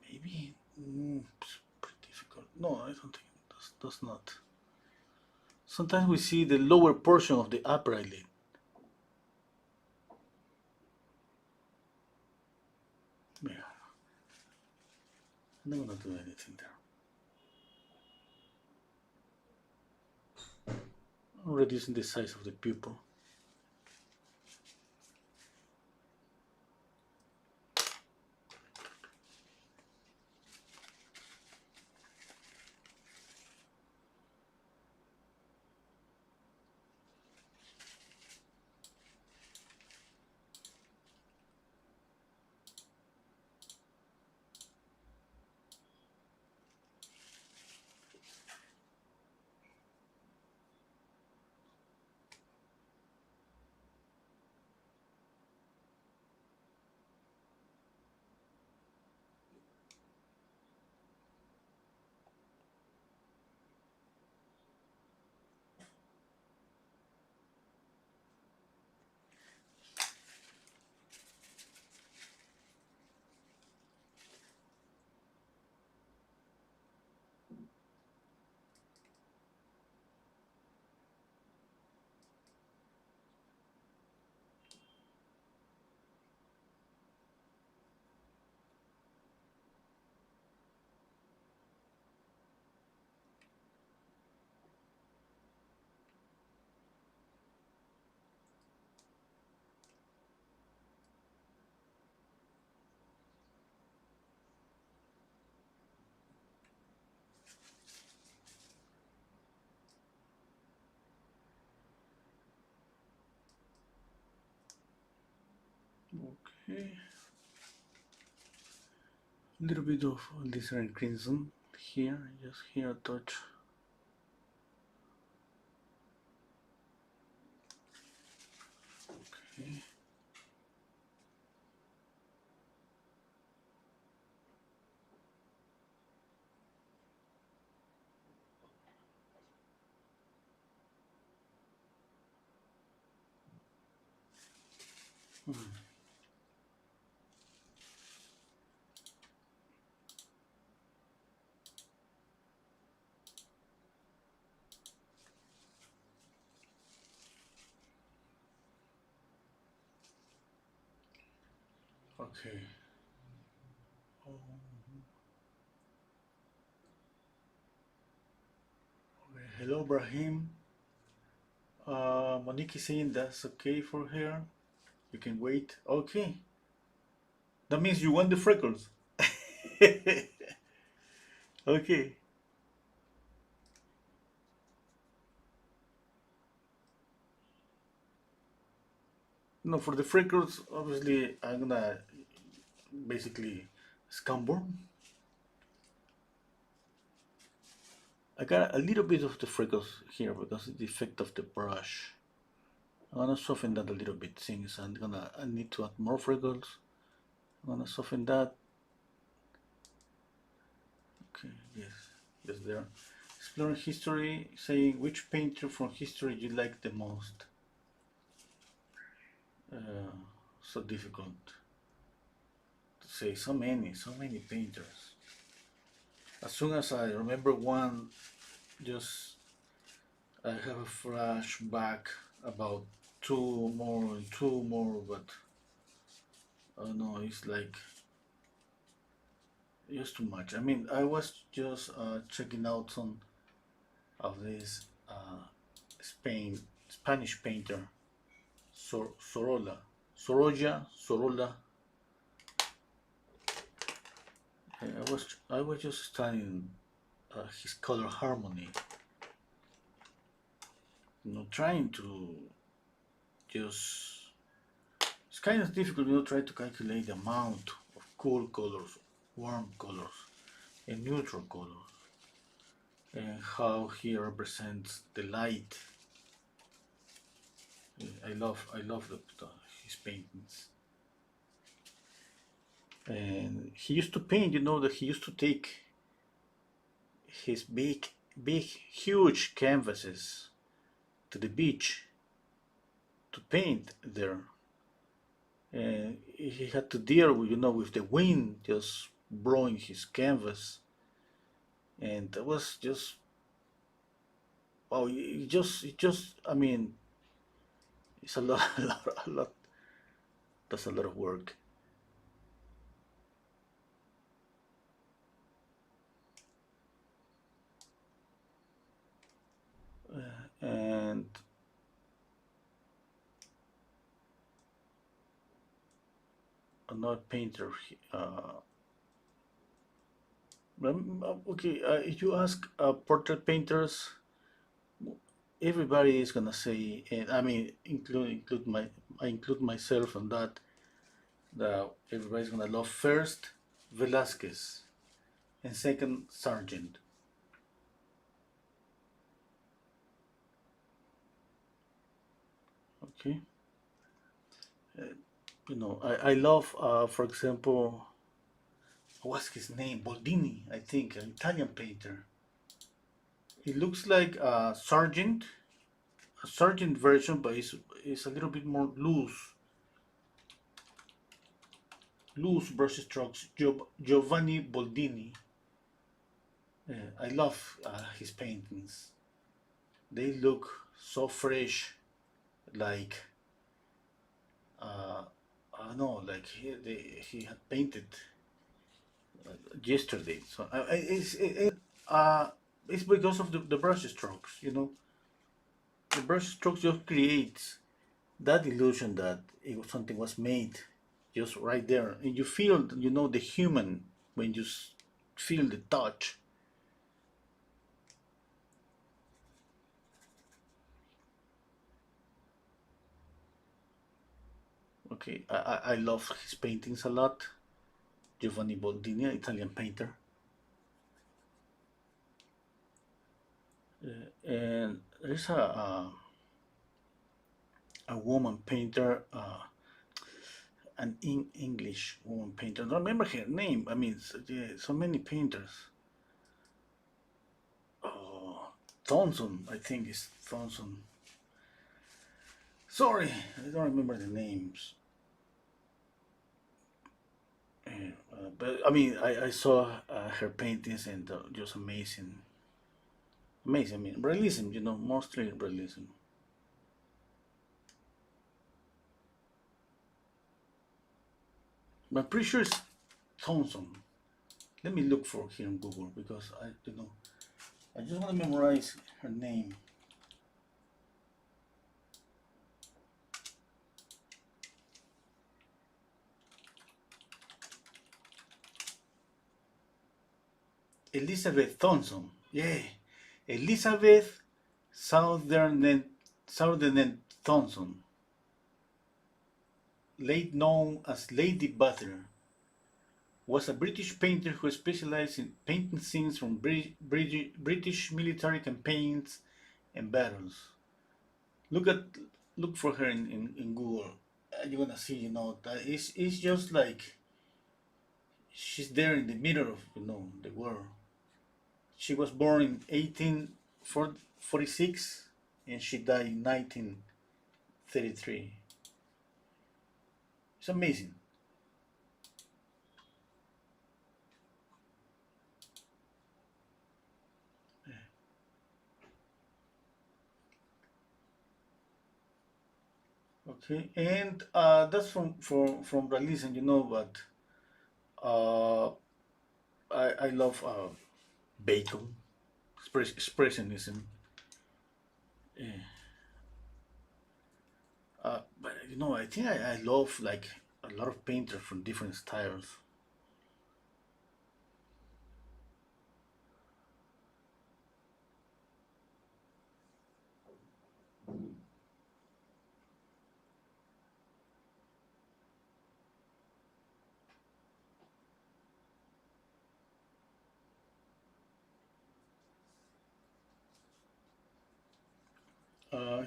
Maybe. It's pretty difficult. No, I don't think that's not. Sometimes we see the lower portion of the upper eyelid. Yeah, I'm not gonna do anything there. I'm reducing the size of the pupil. Okay. A little bit of Lizard Crimson here, just here a touch. Okay. Okay. Oh, okay. Hello, Brahim. Monique is saying that's okay for her. You can wait. Okay. That means you want the freckles. Okay. No, for the freckles, obviously, I'm gonna basically scumber. I got a little bit of the freckles here because of the effect of the brush. I'm gonna soften that a little bit since I need to add more freckles. I'm gonna soften that. Okay, yes, yes there. Exploring history, saying which painter from history you like the most. Uh, so difficult to say. So many painters. As soon as I remember one, just I have a flashback about two more, but oh no, it's like just too much. I mean, I was just checking out some of this Spanish painter, Sorolla, Sorolla. I was just studying his color harmony, trying to just. It's kind of difficult, try to calculate the amount of cool colors, warm colors, and neutral colors, and how he represents the light. I love his paintings. And he used to paint, that he used to take his big, huge canvases to the beach to paint there. And he had to deal with, with the wind just blowing his canvas. And that was just, wow, I mean, it's a lot, a lot, that's a lot of work. And another painter, okay, if you ask portrait painters, everybody is gonna say, and I mean, I include myself on that everybody's gonna love first Velasquez and second Sargent. Okay, uh, I love, for example, what's his name? Boldini, I think, an Italian painter. He looks like a Sargent version, but it's a little bit more loose brush strokes. Giovanni Boldini. I love his paintings. They look so fresh, like I don't know, like he had painted yesterday. So it's because of the brush strokes. The brush strokes just creates that illusion that something was made just right there, and you feel, the human when you feel the touch. Okay, I love his paintings a lot. Giovanni Boldini, Italian painter. And there's a woman painter, an English woman painter. I don't remember her name. I mean, so, yeah, so many painters. Oh, Thompson, I think it's Thompson. Sorry, I don't remember the names. But I mean, I saw her paintings and just amazing, amazing. I mean, realism, mostly realism. But I'm pretty sure it's Thompson. Let me look for here on Google because I just want to memorize her name. Elizabeth Thompson. Yeah, Elizabeth Southern Thompson, late known as Lady Butler, was a British painter who specialized in painting scenes from British military campaigns and battles. Look at look for her in Google. You're gonna see, that it's just like she's there in the middle of the world. She was born in 1846 and she died in 1933. It's amazing. Okay, and that's from realism, but uh, I love Bacon, expressionism. Yeah. But I think I love like a lot of painters from different styles.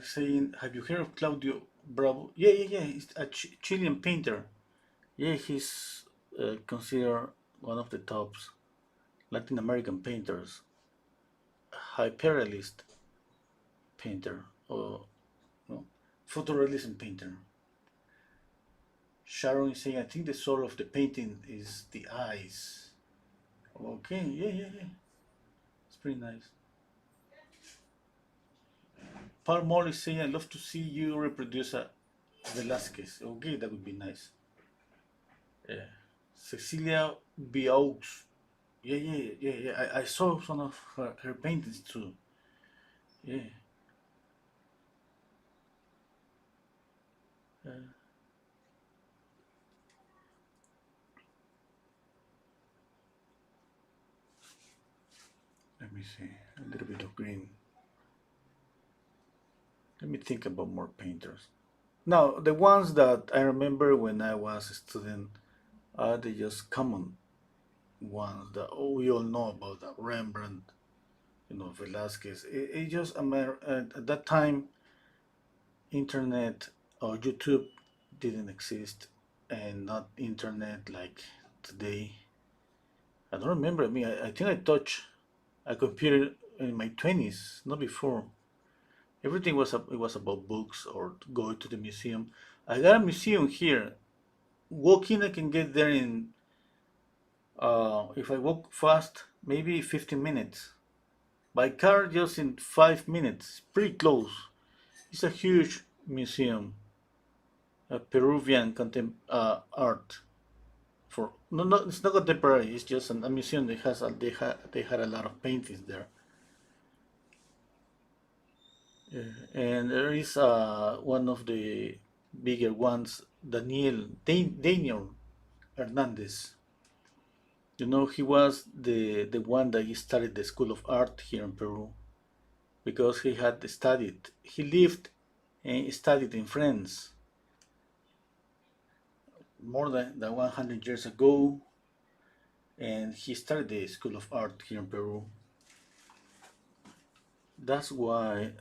Saying, have you heard of Claudio Bravo? Yeah, yeah, yeah. He's a Chilean painter. Yeah, he's considered one of the tops Latin American painters, hyperrealist painter, or no, photorealism painter. Sharon is saying, I think the soul of the painting is the eyes. Okay, yeah, yeah, yeah. It's pretty nice. Paul Moll is saying, I'd love to see you reproduce a Velasquez. Okay, that would be nice. Yeah. Cecilia Biaux. Yeah, yeah, yeah, yeah. I saw some of her paintings too. Yeah. Uh, let me see. A little bit of green. Let me think about more painters. Now, the ones that I remember when I was a student are the just common ones that we all know about, Rembrandt, Velasquez. It just at that time, internet or YouTube didn't exist, and not internet like today. I don't remember. I mean, I think I touched a computer in my 20s, not before. Everything it was about books or go to the museum. I got a museum here. Walking, I can get there in if I walk fast, maybe 15 minutes. By car, just in 5 minutes. Pretty close. It's a huge museum, a Peruvian art. For no, no, it's not contemporary. It's just a museum that they had a lot of paintings there. And there is one of the bigger ones, Daniel Hernandez. He was the one that he started the School of Art here in Peru because he had studied. He lived and studied in France. more than 100 years ago, and he started the School of Art here in Peru. That's why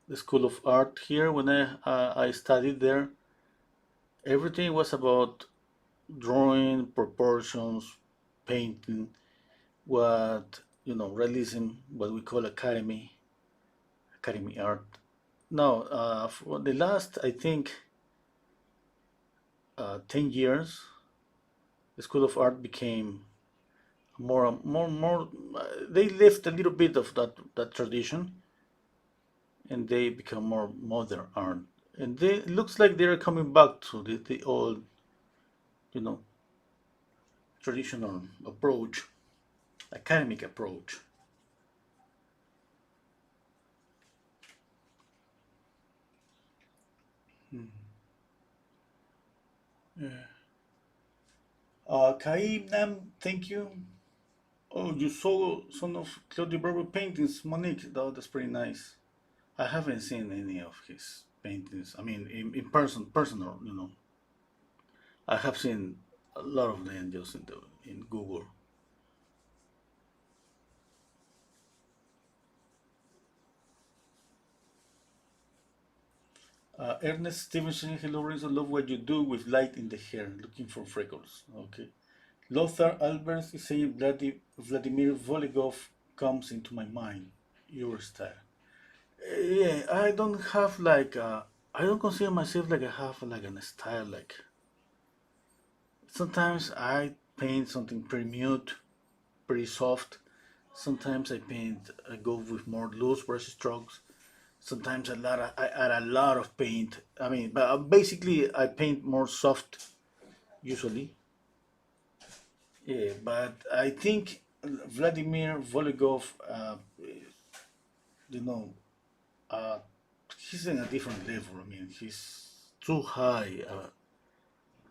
the School of Art here, when I studied there, everything was about drawing, proportions, painting, what realism, what we call academy art. Now, for the last, I think, 10 years, the School of Art became more. They left a little bit of that tradition, and they become more modern art. And they it looks like they're coming back to the old, you know, traditional approach, academic approach. Yeah. Kai Nam, thank you. Oh, you saw some of Claudio Bravo paintings, Monique. That's pretty nice. I haven't seen any of his paintings. I mean, in personal. I have seen a lot of them just in Google. Ernest Stevenson, hello Renzo, love what you do with light in the hair, looking for freckles. Okay. Lothar Albers is saying Vladimir Vologov comes into my mind. Your style. Yeah, I don't have I don't consider myself like I have like an style. Like sometimes I paint something pretty mute, pretty soft. Sometimes I go with more loose brush strokes. Sometimes I add a lot of paint. I mean, but basically I paint more soft usually. Yeah, but I think Vladimir Vologov, you know, uh, he's in a different level. I mean, he's too high.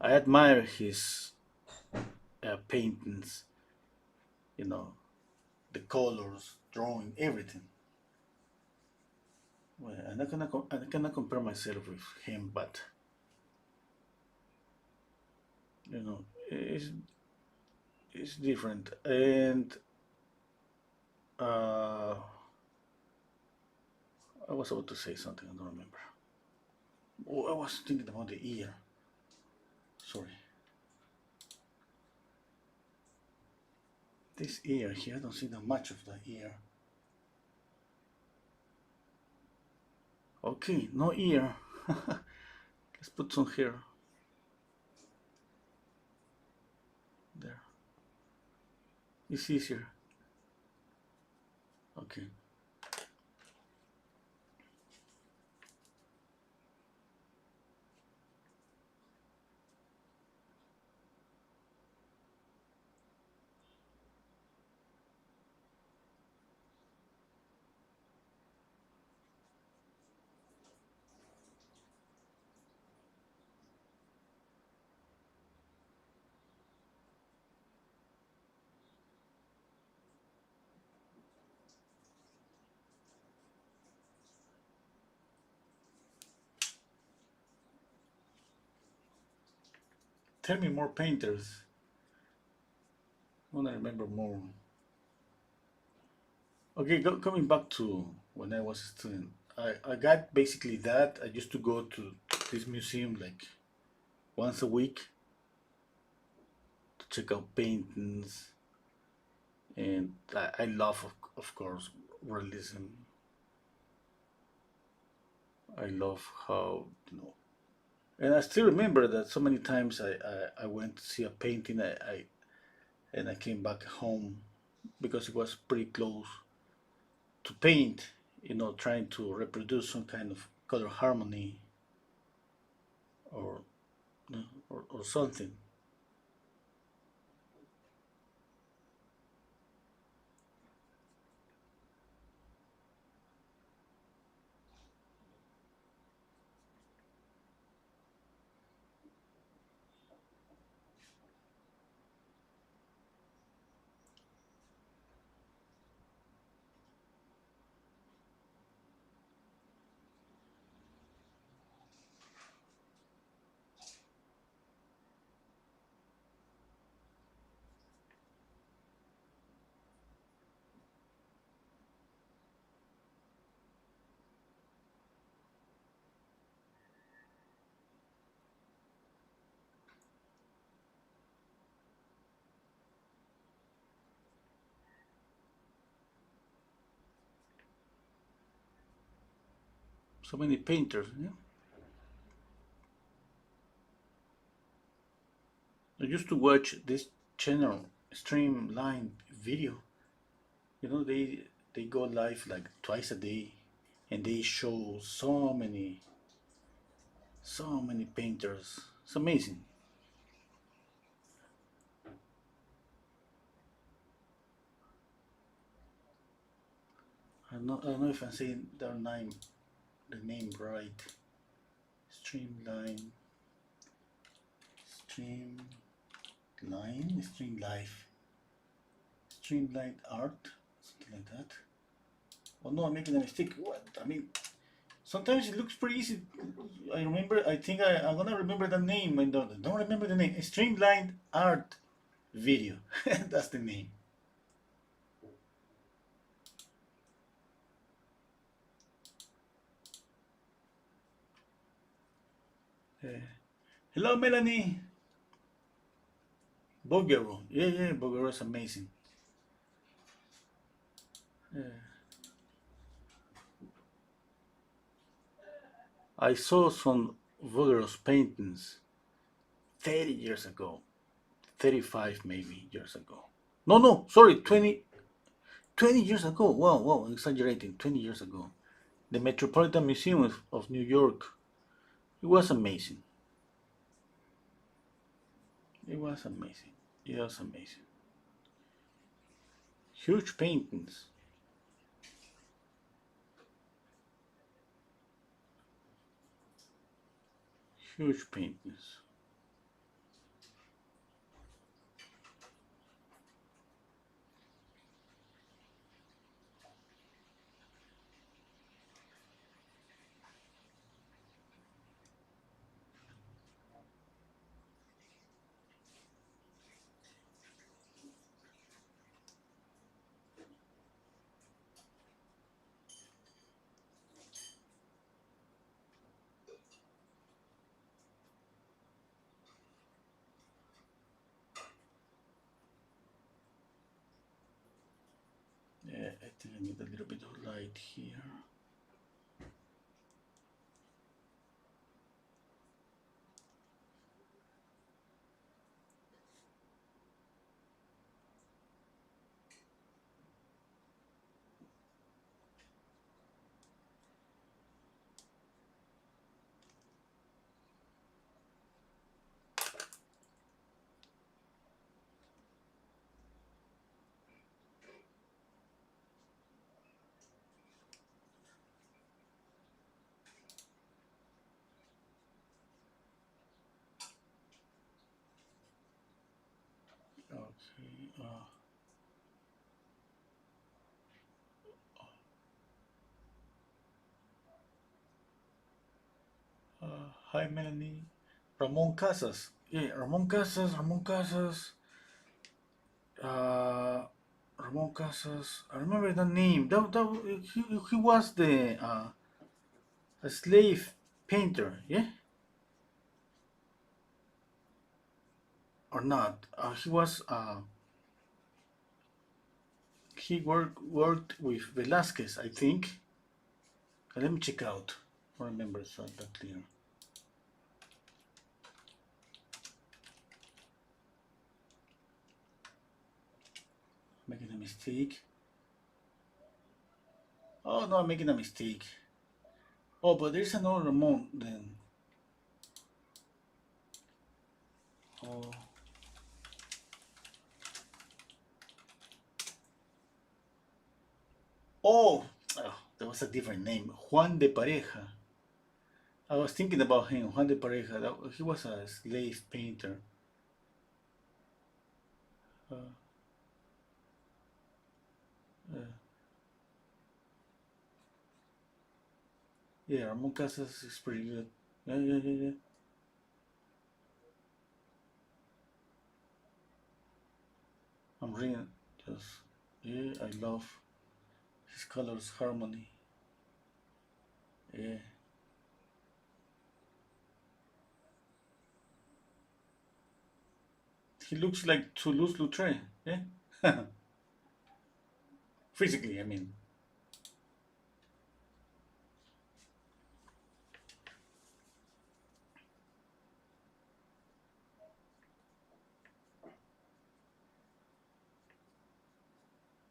I admire his paintings. You know, the colors, drawing, everything. Well, I cannot compare myself with him, but you know, it's different. And uh, I was about to say something. I don't remember. Oh, I was thinking about the ear. Sorry, this ear here. I don't see that much of the ear. Okay, no ear. Let's put some here. There. It's easier. Okay. Tell me more painters. I want to remember more. Okay, coming back to when I was a student, I got basically that. I used to go to this museum like once a week to check out paintings, and I love, of course, realism. I love how, and I still remember that so many times I went to see a painting, and I came back home because it was pretty close to paint, trying to reproduce some kind of color harmony or or something. So many painters. Yeah? I used to watch this channel Streamline Video. They go live like twice a day, and they show so many painters. It's amazing. I don't know if I'm saying the name right. Streamline, Stream Life, Streamline Art, something like that. Oh no, I'm making a mistake. What? I mean, sometimes it looks pretty easy. I remember. I think I'm gonna remember the name. I don't remember the name. Streamlined Art Video. That's the name. Uh, Hello, Melanie. Bogero. Yeah, yeah. Bogero is amazing. Uh, I saw some Bogero's paintings 30 years ago, 35 maybe years ago. No, no, sorry, 20 years ago. Wow, wow, I'm exaggerating. 20 years ago. The Metropolitan Museum of New York. It was amazing. It was amazing. It was amazing. Huge paintings. Huge paintings. Yeah, I think I need a little bit of light here. Okay. Hi, Melanie. Ramon Casas. Yeah, Ramon Casas. Ramon Casas. Uh, Ramon Casas. I remember the name. He was the a slave painter. Yeah, or not? He was. He worked with Velasquez, I think. Let me check out. I don't remember so that clear. Making a mistake. Oh no, I'm making a mistake. Oh, but there's another Ramon then. Oh. Oh, that was a different name. Juan de Pareja. I was thinking about him, Juan de Pareja. He was a slave painter. Uh, uh, yeah, Ramon Casas is pretty good. Yeah, yeah, yeah, yeah. I'm reading just. Yeah, I love his colors harmony. Yeah. He looks like Toulouse-Lautrec. Yeah. Physically, I mean.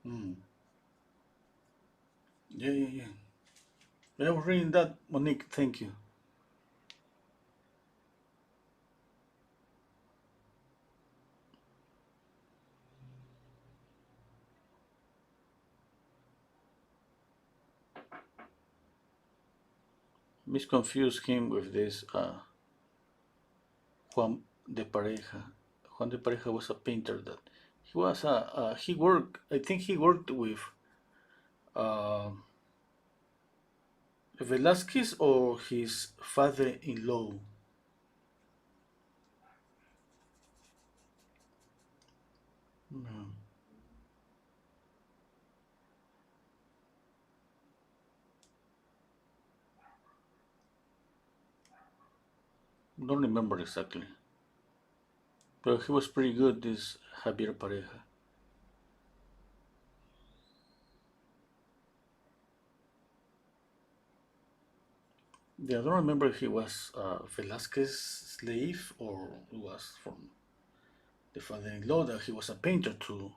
Mm. Yeah, yeah, yeah. I was reading that, Monique. Thank you. Misconfused him with this Juan de Pareja. Juan de Pareja was a painter that he was he worked. I think he worked with uh, Velázquez or his father-in-law. Mm, don't remember exactly, but he was pretty good. This Javier Pareja. Yeah, I don't remember if he was Velázquez's slave or was from the father-in-law that he was a painter too.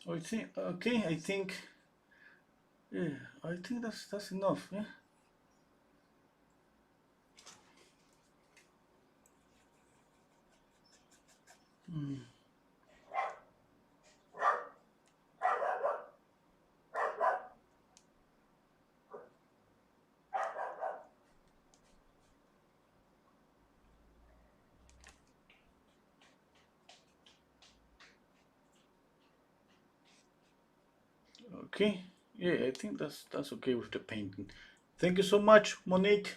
I think okay. I think yeah. I think that's enough. Yeah. Mm, okay. Yeah, I think that's okay with the painting. Thank you so much, Monique,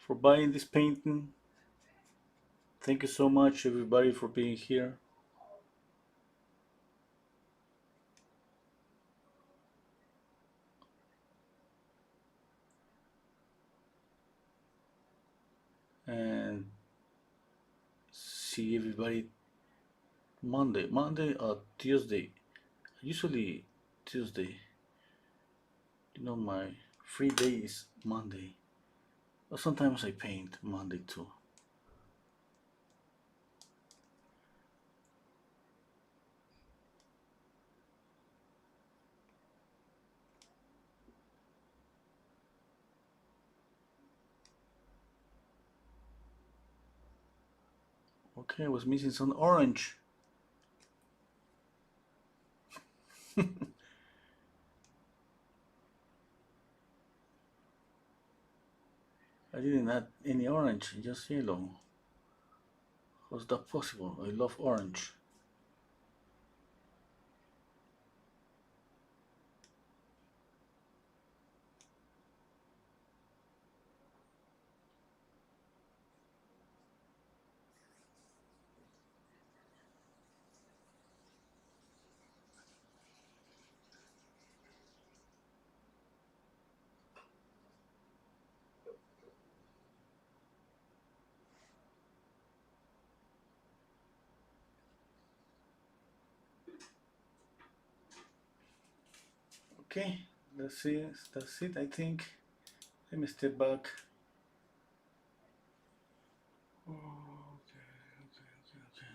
for buying this painting. Thank you so much, everybody, for being here. And see everybody Monday or Tuesday. Usually Tuesday. You know, my free day is Monday. But sometimes I paint Monday too. Okay, I was missing some orange. I didn't add any orange, just yellow. How's that possible? I love orange. Okay, that's it. That's it. I think. Let me step back. Okay, okay.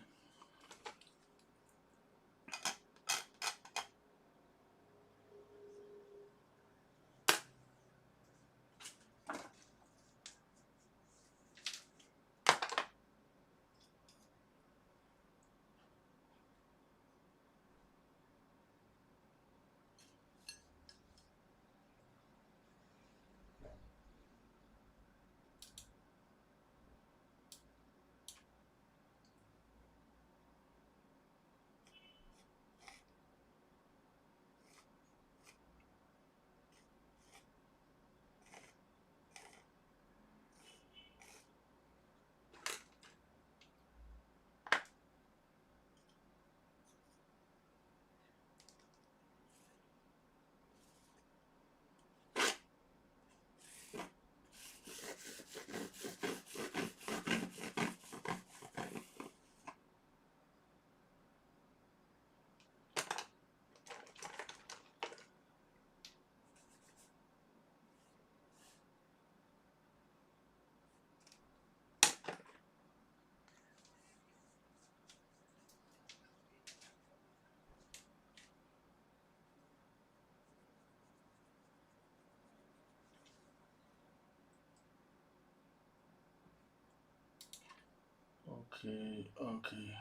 Okay, okay.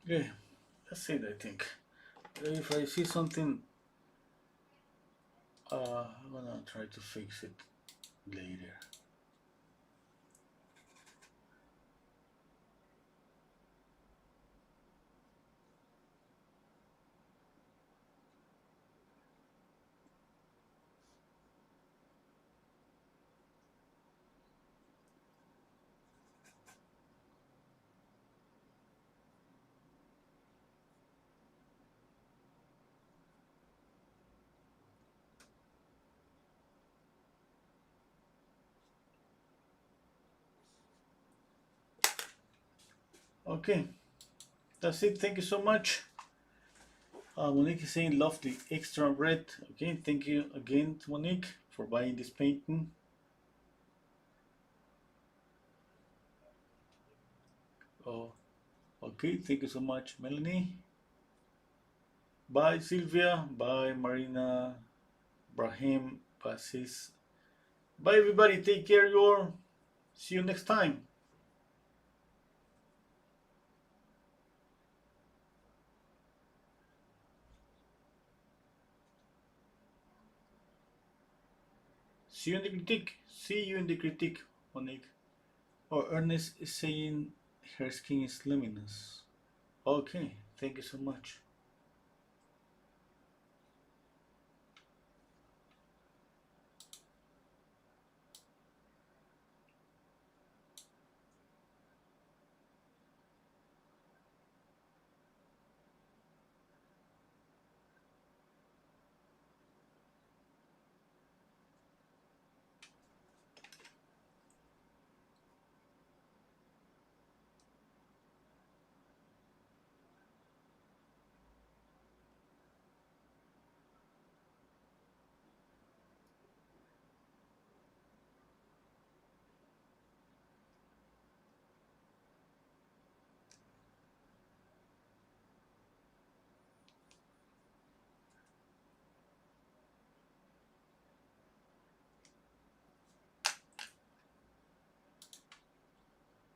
Yeah, that's it, I think. If I see something, I'm gonna try to fix it later. Okay, that's it. Thank you so much. Monique is saying love the extra red. Okay, thank you again, Monique, for buying this painting. Oh, okay, thank you so much, Melanie. Bye, Sylvia. Bye, Marina. Brahim. Basis. Bye, everybody. Take care, you. See you next time. See you in the critique. See you in the critique, Monique. Oh, Ernest is saying her skin is luminous. Okay, thank you so much.